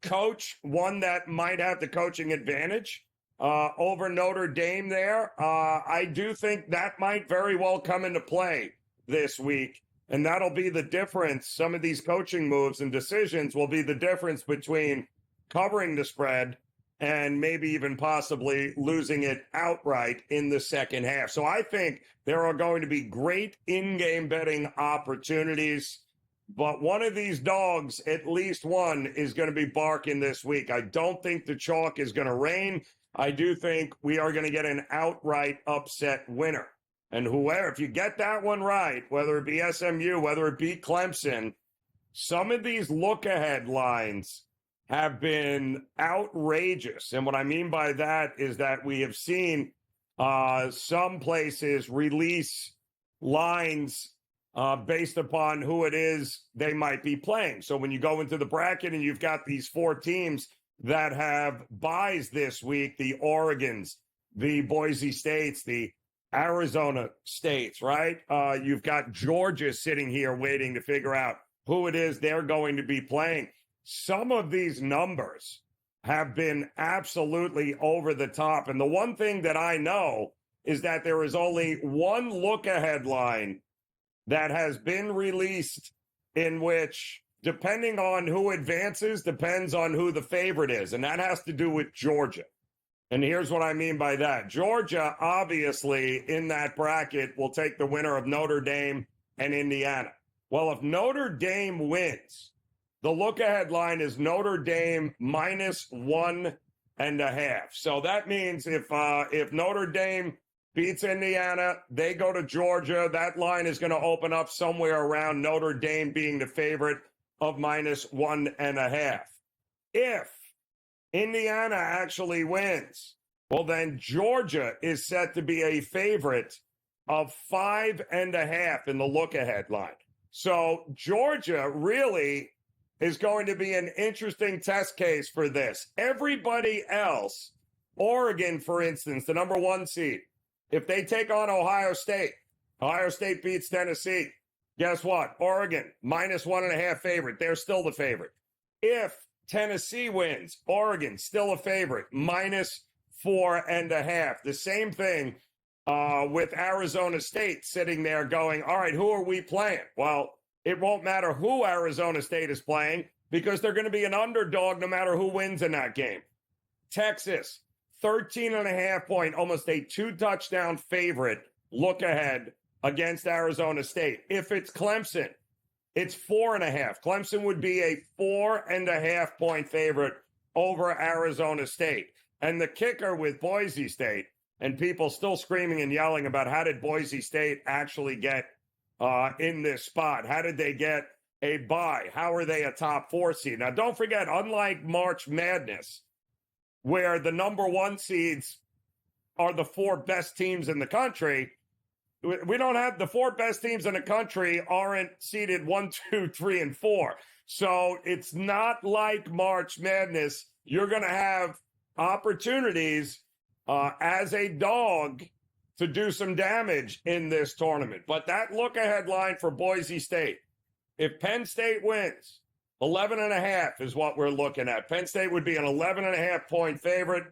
Speaker 9: coach, one that might have the coaching advantage over Notre Dame there. I do think that might very well come into play this week, and that'll be the difference. Some of these coaching moves and decisions will be the difference between covering the spread and maybe even possibly losing it outright in the second half. So I think there are going to be great in-game betting opportunities, but one of these dogs, at least one, is going to be barking this week. I don't think the chalk is going to rain. I do think we are going to get an outright upset winner. And whoever, if you get that one right, whether it be SMU, whether it be Clemson, some of these look-ahead lines have been outrageous. And what I mean by that is that we have seen some places release lines based upon who it is they might be playing. So when you go into the bracket and you've got these 4 teams that have buys this week, the Oregons, the Boise States, the Arizona States, right? You've got Georgia sitting here waiting to figure out who it is they're going to be playing. Some of these numbers have been absolutely over the top. And the one thing that I know is that there is only one look-ahead line that has been released in which, depending on who advances, depends on who the favorite is. And that has to do with Georgia. And here's what I mean by that. Georgia, obviously, in that bracket, will take the winner of Notre Dame and Indiana. Well, if Notre Dame wins, the look-ahead line is Notre Dame -1.5. So that means if Notre Dame beats Indiana, they go to Georgia, that line is going to open up somewhere around Notre Dame being the favorite of -1.5. If Indiana actually wins, well, then Georgia is set to be a favorite of 5.5 in the look-ahead line. So Georgia really is going to be an interesting test case for this. Everybody else, Oregon, for instance, the number 1 seed, if they take on Ohio State beats Tennessee, Guess what? Oregon, -1.5 favorite. They're still the favorite. If Tennessee wins, Oregon, still a favorite, -4.5. The same thing with Arizona State sitting there going, all right, who are we playing? Well, it won't matter who Arizona State is playing because they're going to be an underdog no matter who wins in that game. Texas, 13.5 point, almost a 2-touchdown favorite look ahead against Arizona State. If it's Clemson, it's 4.5. Clemson would be a 4.5 point favorite over Arizona State. And the kicker with Boise State, and people still screaming and yelling about how did Boise State actually get in this spot? How did they get a bye? How are they a top 4 seed? Now, don't forget, unlike March Madness, where the number 1 seeds are the 4 best teams in the country, we don't have the 4 best teams in the country aren't seeded 1, 2, 3, and 4. So it's not like March Madness. You're going to have opportunities as a dog to do some damage in this tournament. But that look-ahead line for Boise State, if Penn State wins, 11.5 is what we're looking at. Penn State would be an 11.5 point favorite.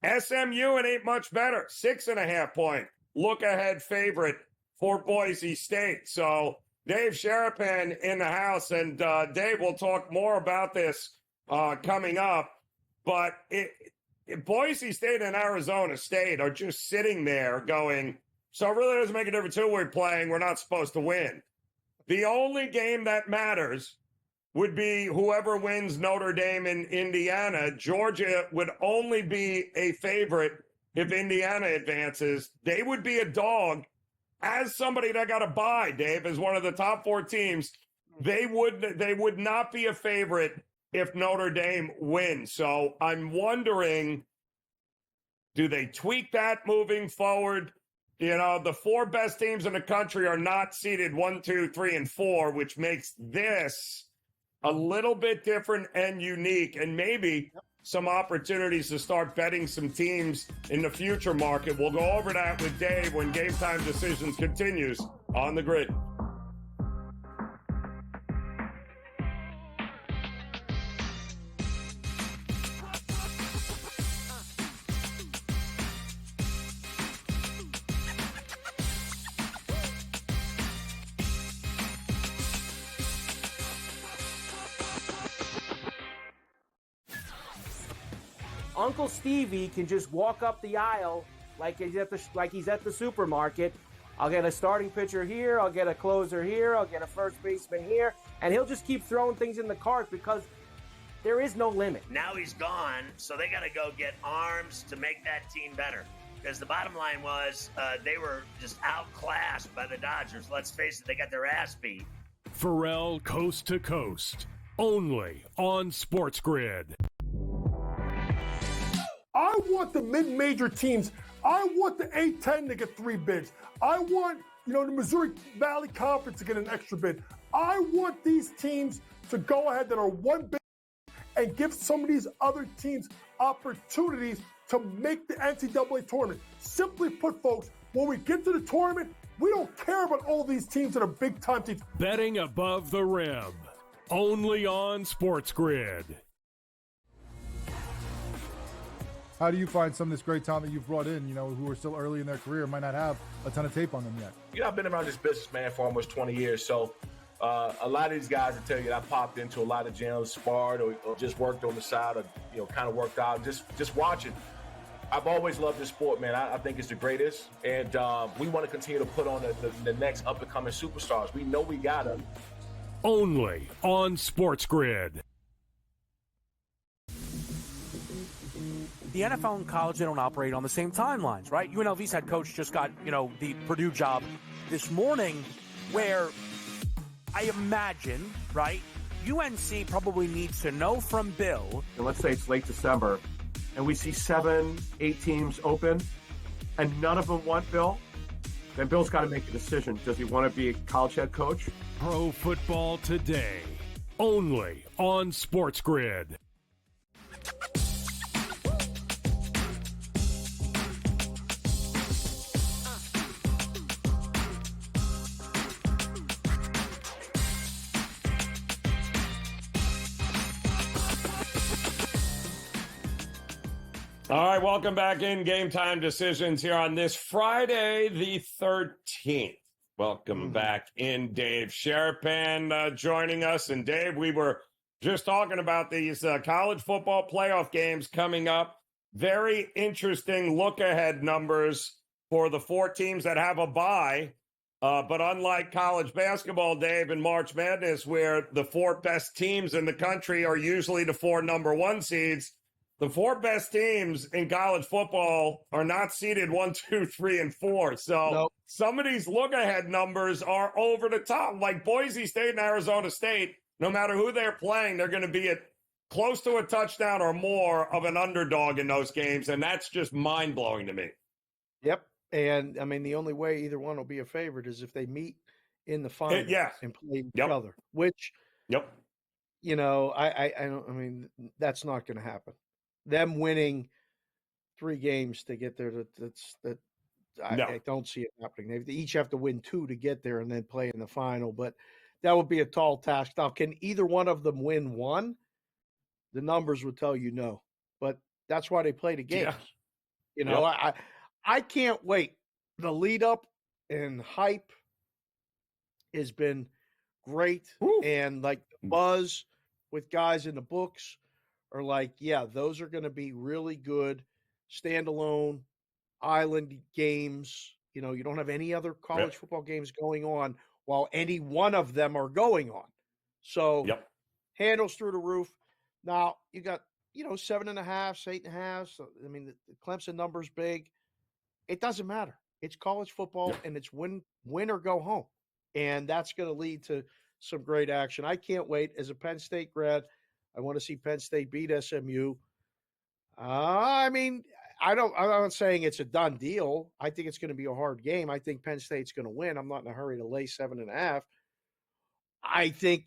Speaker 9: SMU, it ain't much better, 6.5 point look-ahead favorite for Boise State. So Dave Sharapan in the house, and Dave, we'll talk more about this coming up. But Boise State and Arizona State are just sitting there going, so it really doesn't make a difference who we're playing. We're not supposed to win. The only game that matters would be whoever wins Notre Dame and Indiana. Georgia would only be a favorite if Indiana advances. They would be a dog. As somebody that got a bye, Dave, as one of the top 4 teams, they would not be a favorite if Notre Dame wins. So I'm wondering, do they tweak that moving forward? You know, the 4 best teams in the country are not seeded 1, 2, 3, and 4, which makes this a little bit different and unique, and maybe some opportunities to start betting some teams in the future market. We'll go over that with Dave when Game Time Decisions continues on the grid.
Speaker 13: Uncle Stevie can just walk up the aisle like he's at the supermarket. I'll get a starting pitcher here, I'll get a closer here, I'll get a first baseman here, and he'll just keep throwing things in the cart because there is no limit.
Speaker 14: Now he's gone, so they got to go get arms to make that team better. Because the bottom line was they were just outclassed by the Dodgers. Let's face it, they got their ass beat.
Speaker 6: Pharrell Coast to Coast, only on SportsGrid.
Speaker 8: I want the mid-major teams. I want the A-10 to get 3 bids. I want, the Missouri Valley Conference to get an extra bid. I want these teams to go ahead that are 1 bid and give some of these other teams opportunities to make the NCAA tournament. Simply put, folks, when we get to the tournament, we don't care about all these teams that are big-time teams.
Speaker 6: Betting above the rim, only on SportsGrid.
Speaker 15: How do you find some of this great talent that you've brought in, who are still early in their career, might not have a ton of tape on them yet?
Speaker 16: I've been around this business, man, for almost 20 years. So a lot of these guys will tell you that I popped into a lot of gyms, sparred or just worked on the side or, kind of worked out, just watching. I've always loved this sport, man. I think it's the greatest. And we want to continue to put on the next up-and-coming superstars. We know we got them.
Speaker 6: Only on SportsGrid.
Speaker 11: The NFL and college, they don't operate on the same timelines, right? UNLV's head coach just got, the Purdue job this morning, where I imagine, right, UNC probably needs to know from Bill.
Speaker 17: And let's say it's late December, and we see 7, 8 teams open, and none of them want Bill. Then Bill's got to make a decision. Does he want to be a college head coach?
Speaker 6: Pro Football Today, only on SportsGrid.
Speaker 9: All right, welcome back in Game Time Decisions here on this Friday, the 13th. Welcome back in, Dave Sherapan joining us. And Dave, we were just talking about these college football playoff games coming up. Very interesting look-ahead numbers for the 4 teams that have a bye. But unlike college basketball, Dave, and March Madness, where the 4 best teams in the country are usually the 4 number 1 seeds, the 4 best teams in college football are not seeded 1, 2, 3, and 4. So some of these look-ahead numbers are over the top. Like Boise State and Arizona State, no matter who they're playing, they're going to be at close to a touchdown or more of an underdog in those games, and that's just mind-blowing to me.
Speaker 18: Yep. And, I mean, the only way either one will be a favorite is if they meet in the final and play each other, which, you know, I don't, I mean, that's not going to happen. Them winning 3 games to get there, I don't see it happening. They each have to win 2 to get there and then play in the final, but that would be a tall task. Now, can either one of them win 1? The numbers would tell you no, but that's why they play the games. You know, I can't wait. The lead up and hype has been great. And like the buzz with guys in the books are like, yeah, those are going to be really good standalone island games. You know, you don't have any other college football games going on while any one of them are going on. So handles through the roof. Now you got, 7.5, 8.5. So, I mean, the Clemson number's big. It doesn't matter. It's college football and it's win or go home. And that's going to lead to some great action. I can't wait. As a Penn State grad, I want to see Penn State beat SMU. I mean, I'm not saying it's a done deal. I think it's going to be a hard game. I think Penn State's going to win. I'm not in a hurry to lay 7.5. I think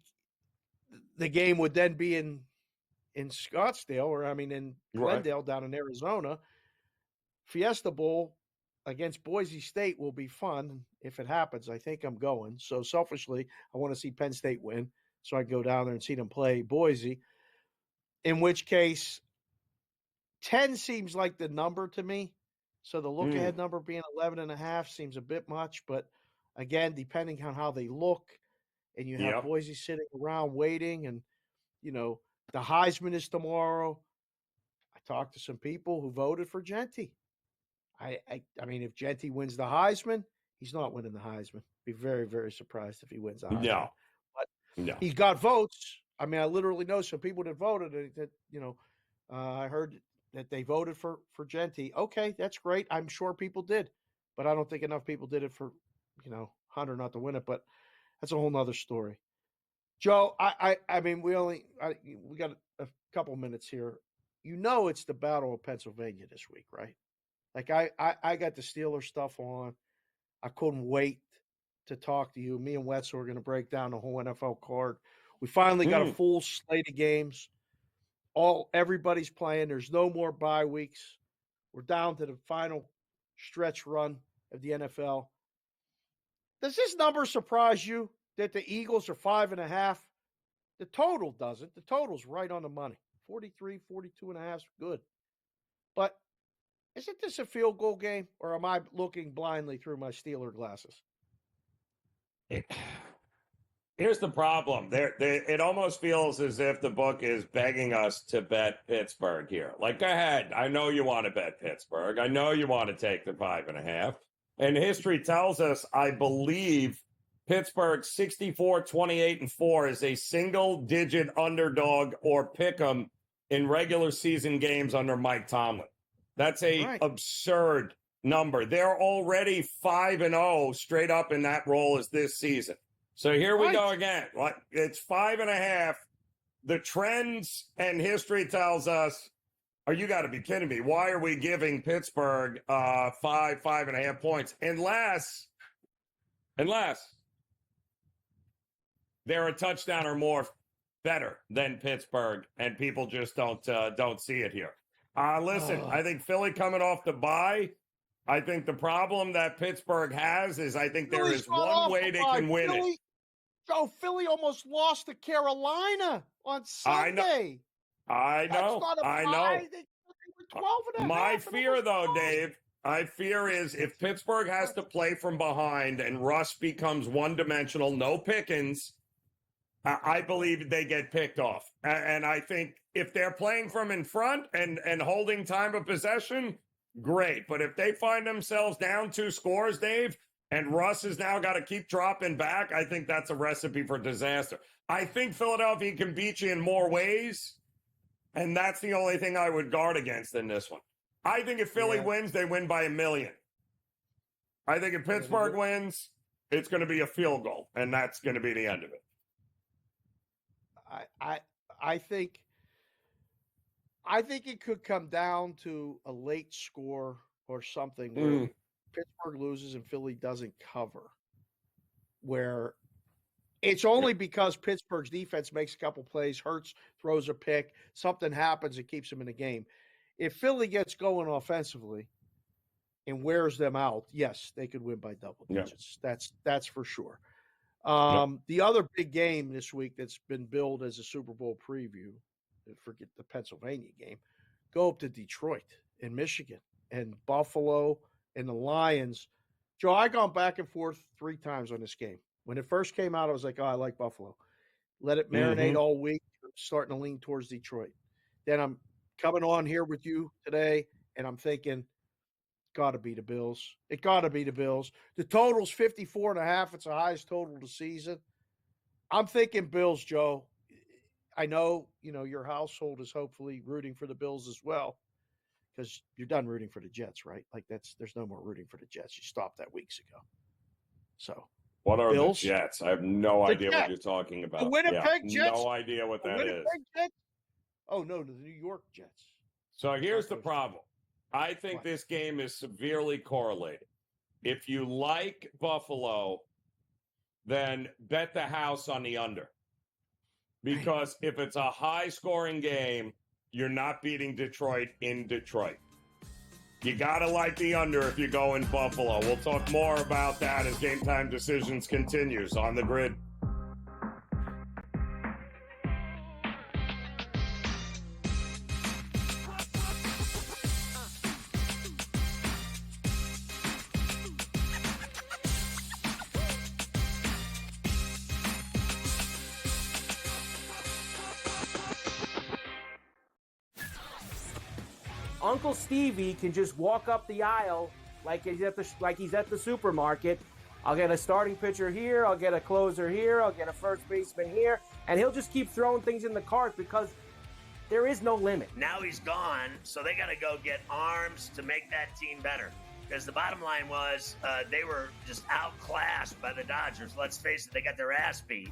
Speaker 18: the game would then be in Scottsdale, or in Glendale down in Arizona. Fiesta Bowl against Boise State will be fun if it happens. I think I'm going. So selfishly, I want to see Penn State win so I can go down there and see them play Boise. In which case, 10 seems like the number to me. So the look-ahead number being 11.5 seems a bit much. But again, depending on how they look, and you have Boise sitting around waiting, and, the Heisman is tomorrow. I talked to some people who voted for Genty. I mean, if Genty wins the Heisman, he's not winning the Heisman. Be very, very surprised if he wins the Heisman. But he got votes. I mean, I literally know some people that voted that, I heard that they voted for Genty. Okay, that's great. I'm sure people did, but I don't think enough people did it for, Hunter not to win it. But that's a whole nother story. Joe, I mean, we got a couple minutes here. It's the Battle of Pennsylvania this week, right? Like I got the Steelers stuff on. I couldn't wait to talk to you. Me and Wetzel are going to break down the whole NFL card. We finally got a full slate of games. Everybody's playing. There's no more bye weeks. We're down to the final stretch run of the NFL. Does this number surprise you that the Eagles are 5.5? The total doesn't. The total's right on the money. 43, 42.5 is good. But isn't this a field goal game, or am I looking blindly through my Steeler glasses?
Speaker 9: Here's the problem. It almost feels as if the book is begging us to bet Pittsburgh here. Like, go ahead. I know you want to bet Pittsburgh. I know you want to take the 5.5. And history tells us, I believe, Pittsburgh 64, 28, and 4 is a single-digit underdog or pick'em in regular season games under Mike Tomlin. That's a absurd number. They're already 5-0 straight up in that role as this season. So here we go again. It's 5.5. The trends and history tells us, you got to be kidding me. Why are we giving Pittsburgh 5.5 points? Unless they're a touchdown or more better than Pittsburgh, and people just don't see it here. Listen, I think Philly coming off the bye, I think the problem that Pittsburgh has is I think there is one way they can win it.
Speaker 18: Joe, Philly almost lost to Carolina on Sunday.
Speaker 9: I know.
Speaker 18: They were 12.5.
Speaker 9: My fear, though, Dave, I fear is if Pittsburgh has to play from behind and Russ becomes one-dimensional, no Pickens, I believe they get picked off. And I think if they're playing from in front and holding time of possession, great. But if they find themselves down 2 scores, Dave, and Russ has now got to keep dropping back, I think that's a recipe for disaster. I think Philadelphia can beat you in more ways, and that's the only thing I would guard against in this one. I think if Philly wins, they win by 1,000,000. I think if Pittsburgh wins, it's going to be a field goal, and that's going to be the end of it.
Speaker 18: I think it could come down to a late score or something where Pittsburgh loses and Philly doesn't cover, where it's only because Pittsburgh's defense makes a couple plays, Hurts throws a pick, something happens that keeps them in the game. If Philly gets going offensively and wears them out, yes, they could win by double digits. That's for sure. The other big game this week that's been billed as a Super Bowl preview, forget the Pennsylvania game, go up to Detroit and Michigan and Buffalo and the Lions. Joe, I've gone back and forth 3 times on this game. When it first came out, I was like, oh, I like Buffalo. Let it marinate all week. I'm starting to lean towards Detroit. Then I'm coming on here with you today, and I'm thinking, got to be the Bills. It got to be the Bills. The total's 54.5. It's the highest total of the season. I'm thinking Bills, Joe. I know, your household is hopefully rooting for the Bills as well, because you're done rooting for the Jets, right? Like there's no more rooting for the Jets. You stopped that weeks ago. So
Speaker 9: what are
Speaker 18: Bills?
Speaker 9: the Jets? I have no idea what you're talking about.
Speaker 18: The Winnipeg Jets?
Speaker 9: No idea what that is.
Speaker 18: Jets? Oh, no, the New York Jets.
Speaker 9: So here's the problem. I think this game is severely correlated. If you like Buffalo, then bet the house on the under. Because if it's a high-scoring game, you're not beating Detroit in Detroit. You got to like the under if you go in Buffalo. We'll talk more about that as Game Time Decisions continues on the grid.
Speaker 13: Uncle Stevie can just walk up the aisle like he's at the supermarket. I'll get a starting pitcher here, I'll get a closer here, I'll get a first baseman here, and he'll just keep throwing things in the cart because there is no limit.
Speaker 14: Now he's gone, so they got to go get arms to make that team better. Because the bottom line was they were just outclassed by the Dodgers. Let's face it, they got their ass beat.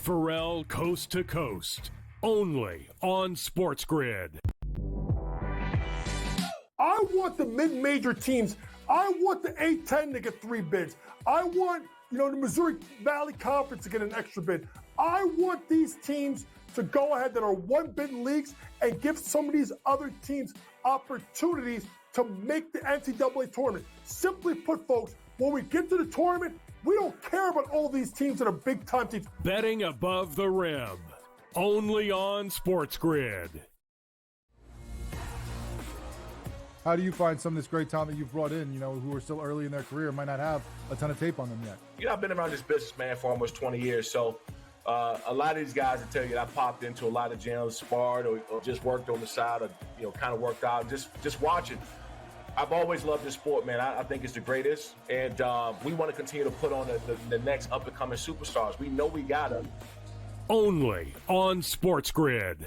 Speaker 6: Pharrell Coast to Coast, only on SportsGrid.
Speaker 8: I want the mid-major teams. I want the A-10 to get 3 bids. I want, the Missouri Valley Conference to get an extra bid. I want these teams to go ahead that are 1-bid leagues and give some of these other teams opportunities to make the NCAA tournament. Simply put, folks, when we get to the tournament, we don't care about all these teams that are big-time teams.
Speaker 6: Betting above the rim, only on SportsGrid.
Speaker 15: How do you find some of this great talent that you've brought in, who are still early in their career, might not have a ton of tape on them yet?
Speaker 16: I've been around this business, man, for almost 20 years. So a lot of these guys will tell you that I popped into a lot of gyms, sparred, or just worked on the side, or, kind of worked out, just watching. I've always loved this sport, man. I think it's the greatest. And we want to continue to put on the next up-and-coming superstars. We know we got them.
Speaker 6: Only on SportsGrid.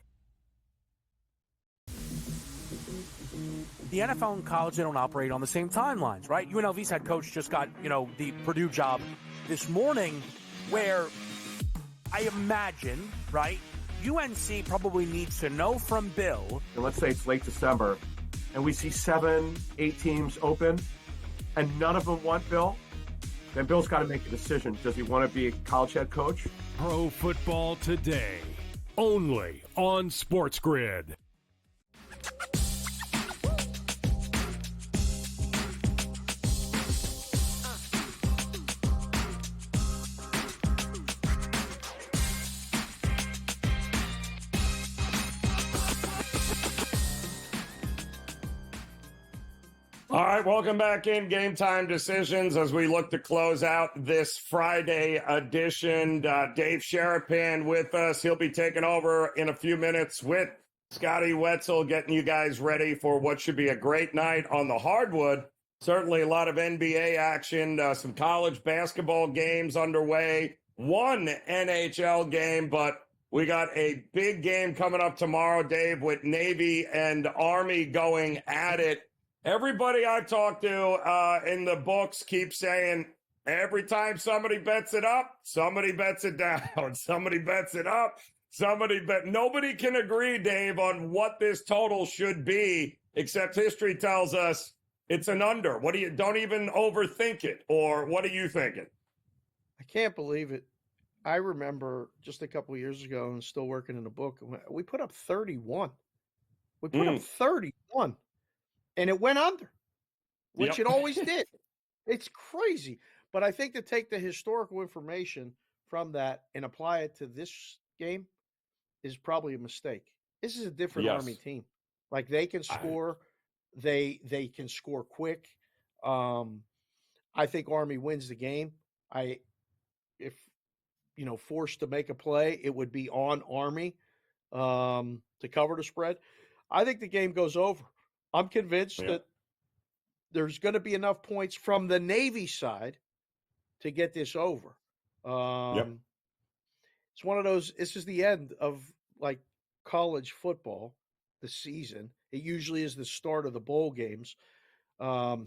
Speaker 11: The NFL and college, they don't operate on the same timelines, right? UNLV's head coach just got, the Purdue job this morning, where I imagine, right, UNC probably needs to know from Bill.
Speaker 17: And let's say it's late December, and we see 7, 8 teams open, and none of them want Bill. Then Bill's got to make a decision. Does he want to be a college head coach?
Speaker 6: Pro Football Today, only on SportsGrid.
Speaker 9: All right, welcome back in Game Time Decisions as we look to close out this Friday edition. Dave Sharapan with us. He'll be taking over in a few minutes with Scotty Wetzel, getting you guys ready for what should be a great night on the hardwood. Certainly a lot of NBA action, some college basketball games underway, one NHL game, but we got a big game coming up tomorrow, Dave, with Navy and Army going at it. Everybody I talk to in the books keeps saying every time somebody bets it up, somebody bets it down. Somebody bets it up, nobody can agree, Dave, on what this total should be, except history tells us it's an under. Don't even overthink it, or what are you thinking?
Speaker 18: I can't believe it. I remember just a couple of years ago and still working in a book, we put up 31. We put up 31. And it went under, which it always did. It's crazy. But I think to take the historical information from that and apply it to this game is probably a mistake. This is a different Army team. Like, they can score. They can score quick. I think Army wins the game. If forced to make a play, it would be on Army to cover the spread. I think the game goes over. I'm convinced that there's going to be enough points from the Navy side to get this over. It's one of those, this is the end of like college football, the season. It usually is the start of the bowl games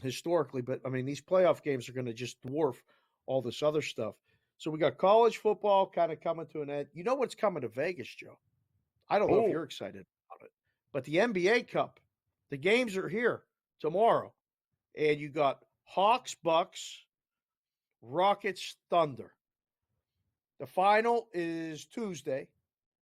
Speaker 18: historically, but I mean, these playoff games are going to just dwarf all this other stuff. So we got college football kind of coming to an end. You know what's coming to Vegas, Joe? I don't know if you're excited about it, but the NBA Cup. The games are here tomorrow, and you got Hawks, Bucks, Rockets, Thunder. The final is Tuesday.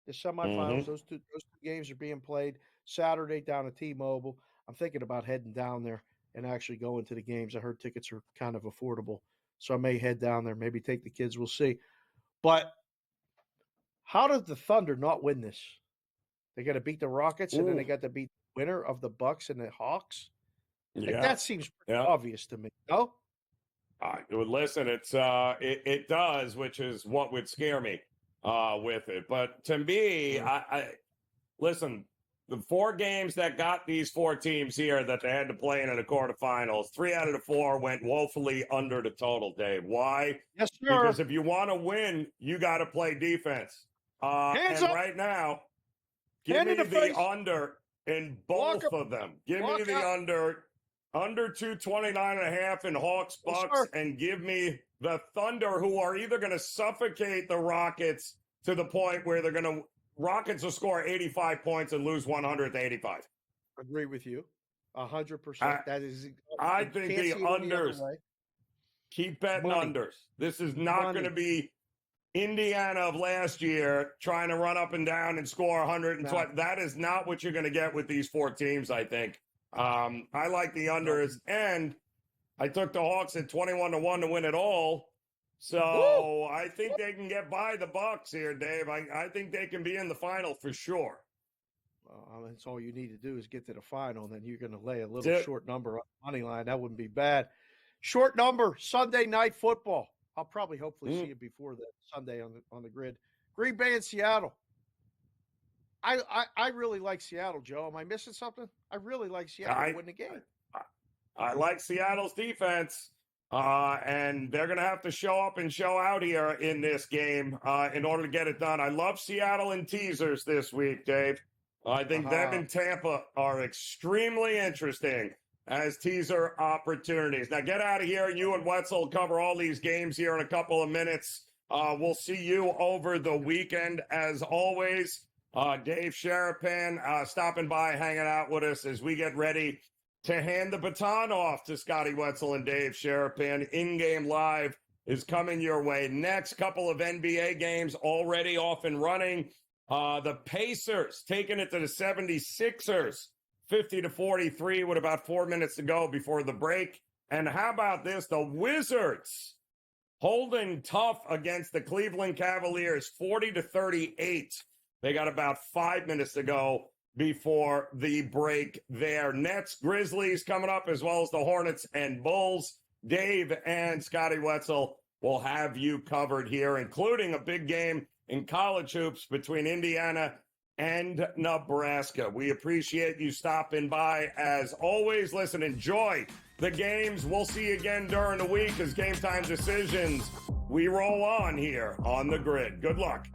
Speaker 18: The semifinals, those two games are being played Saturday down at T-Mobile. I'm thinking about heading down there and actually going to the games. I heard tickets are kind of affordable, so I may head down there, maybe take the kids. We'll see. But how does the Thunder not win this? They got to beat the Rockets, and then they got to beat the winner of the Bucks and the Hawks. Like, that seems pretty obvious to me. No?
Speaker 9: Listen, it does, which is what would scare me with it. But to me, I listen, the 4 games that got these 4 teams here that they had to play in the quarterfinals, 3 out of the 4 went woefully under the total, Dave. Why?
Speaker 18: Yes, sir.
Speaker 9: Because if you want to win, you got to play defense.
Speaker 18: Hands
Speaker 9: and
Speaker 18: up.
Speaker 9: Right now, give me the under in both of them. Give me the under 229.5 in Hawks Bucks, and give me the Thunder, who are either going to suffocate the Rockets to the point where Rockets will score 85 points and lose 185.
Speaker 18: Agree with you 100%. That is,
Speaker 9: I think the unders. Keep betting unders. This is not going to be Indiana of last year trying to run up and down and score 120. That is not what you're going to get with these 4 teams, I think. I like the unders, and I took the Hawks at 21-1 to win it all. So I think they can get by the Bucks here, Dave. I think they can be in the final for sure.
Speaker 18: Well, that's all you need to do is get to the final, and then you're going to lay a little short number on the money line. That wouldn't be bad. Short number, Sunday night football. I'll probably hopefully see it before that Sunday on the grid. Green Bay and Seattle. I really like Seattle, Joe. Am I missing something? I really like Seattle to win the game.
Speaker 9: I like Seattle's defense, and they're going to have to show up and show out here in this game in order to get it done. I love Seattle in teasers this week, Dave. I think them and Tampa are extremely interesting as teaser opportunities. Now get out of here. You and Wetzel cover all these games here in a couple of minutes. We'll see you over the weekend as always. Dave Sharapan stopping by, hanging out with us as we get ready to hand the baton off to Scotty Wetzel and Dave Sharapan. In-game live is coming your way. Next couple of NBA games already off and running. The Pacers taking it to the 76ers, 50-43 with about 4 minutes to go before the break. And how about this? The Wizards holding tough against the Cleveland Cavaliers, 40-38. They got about 5 minutes to go before the break there. Nets, Grizzlies coming up, as well as the Hornets and Bulls. Dave and Scotty Wetzel will have you covered here, including a big game in college hoops between Indiana and Nebraska. We appreciate you stopping by as always. Listen, enjoy the games. We'll see you again during the week as Game Time Decisions. We roll on here on the grid. Good luck.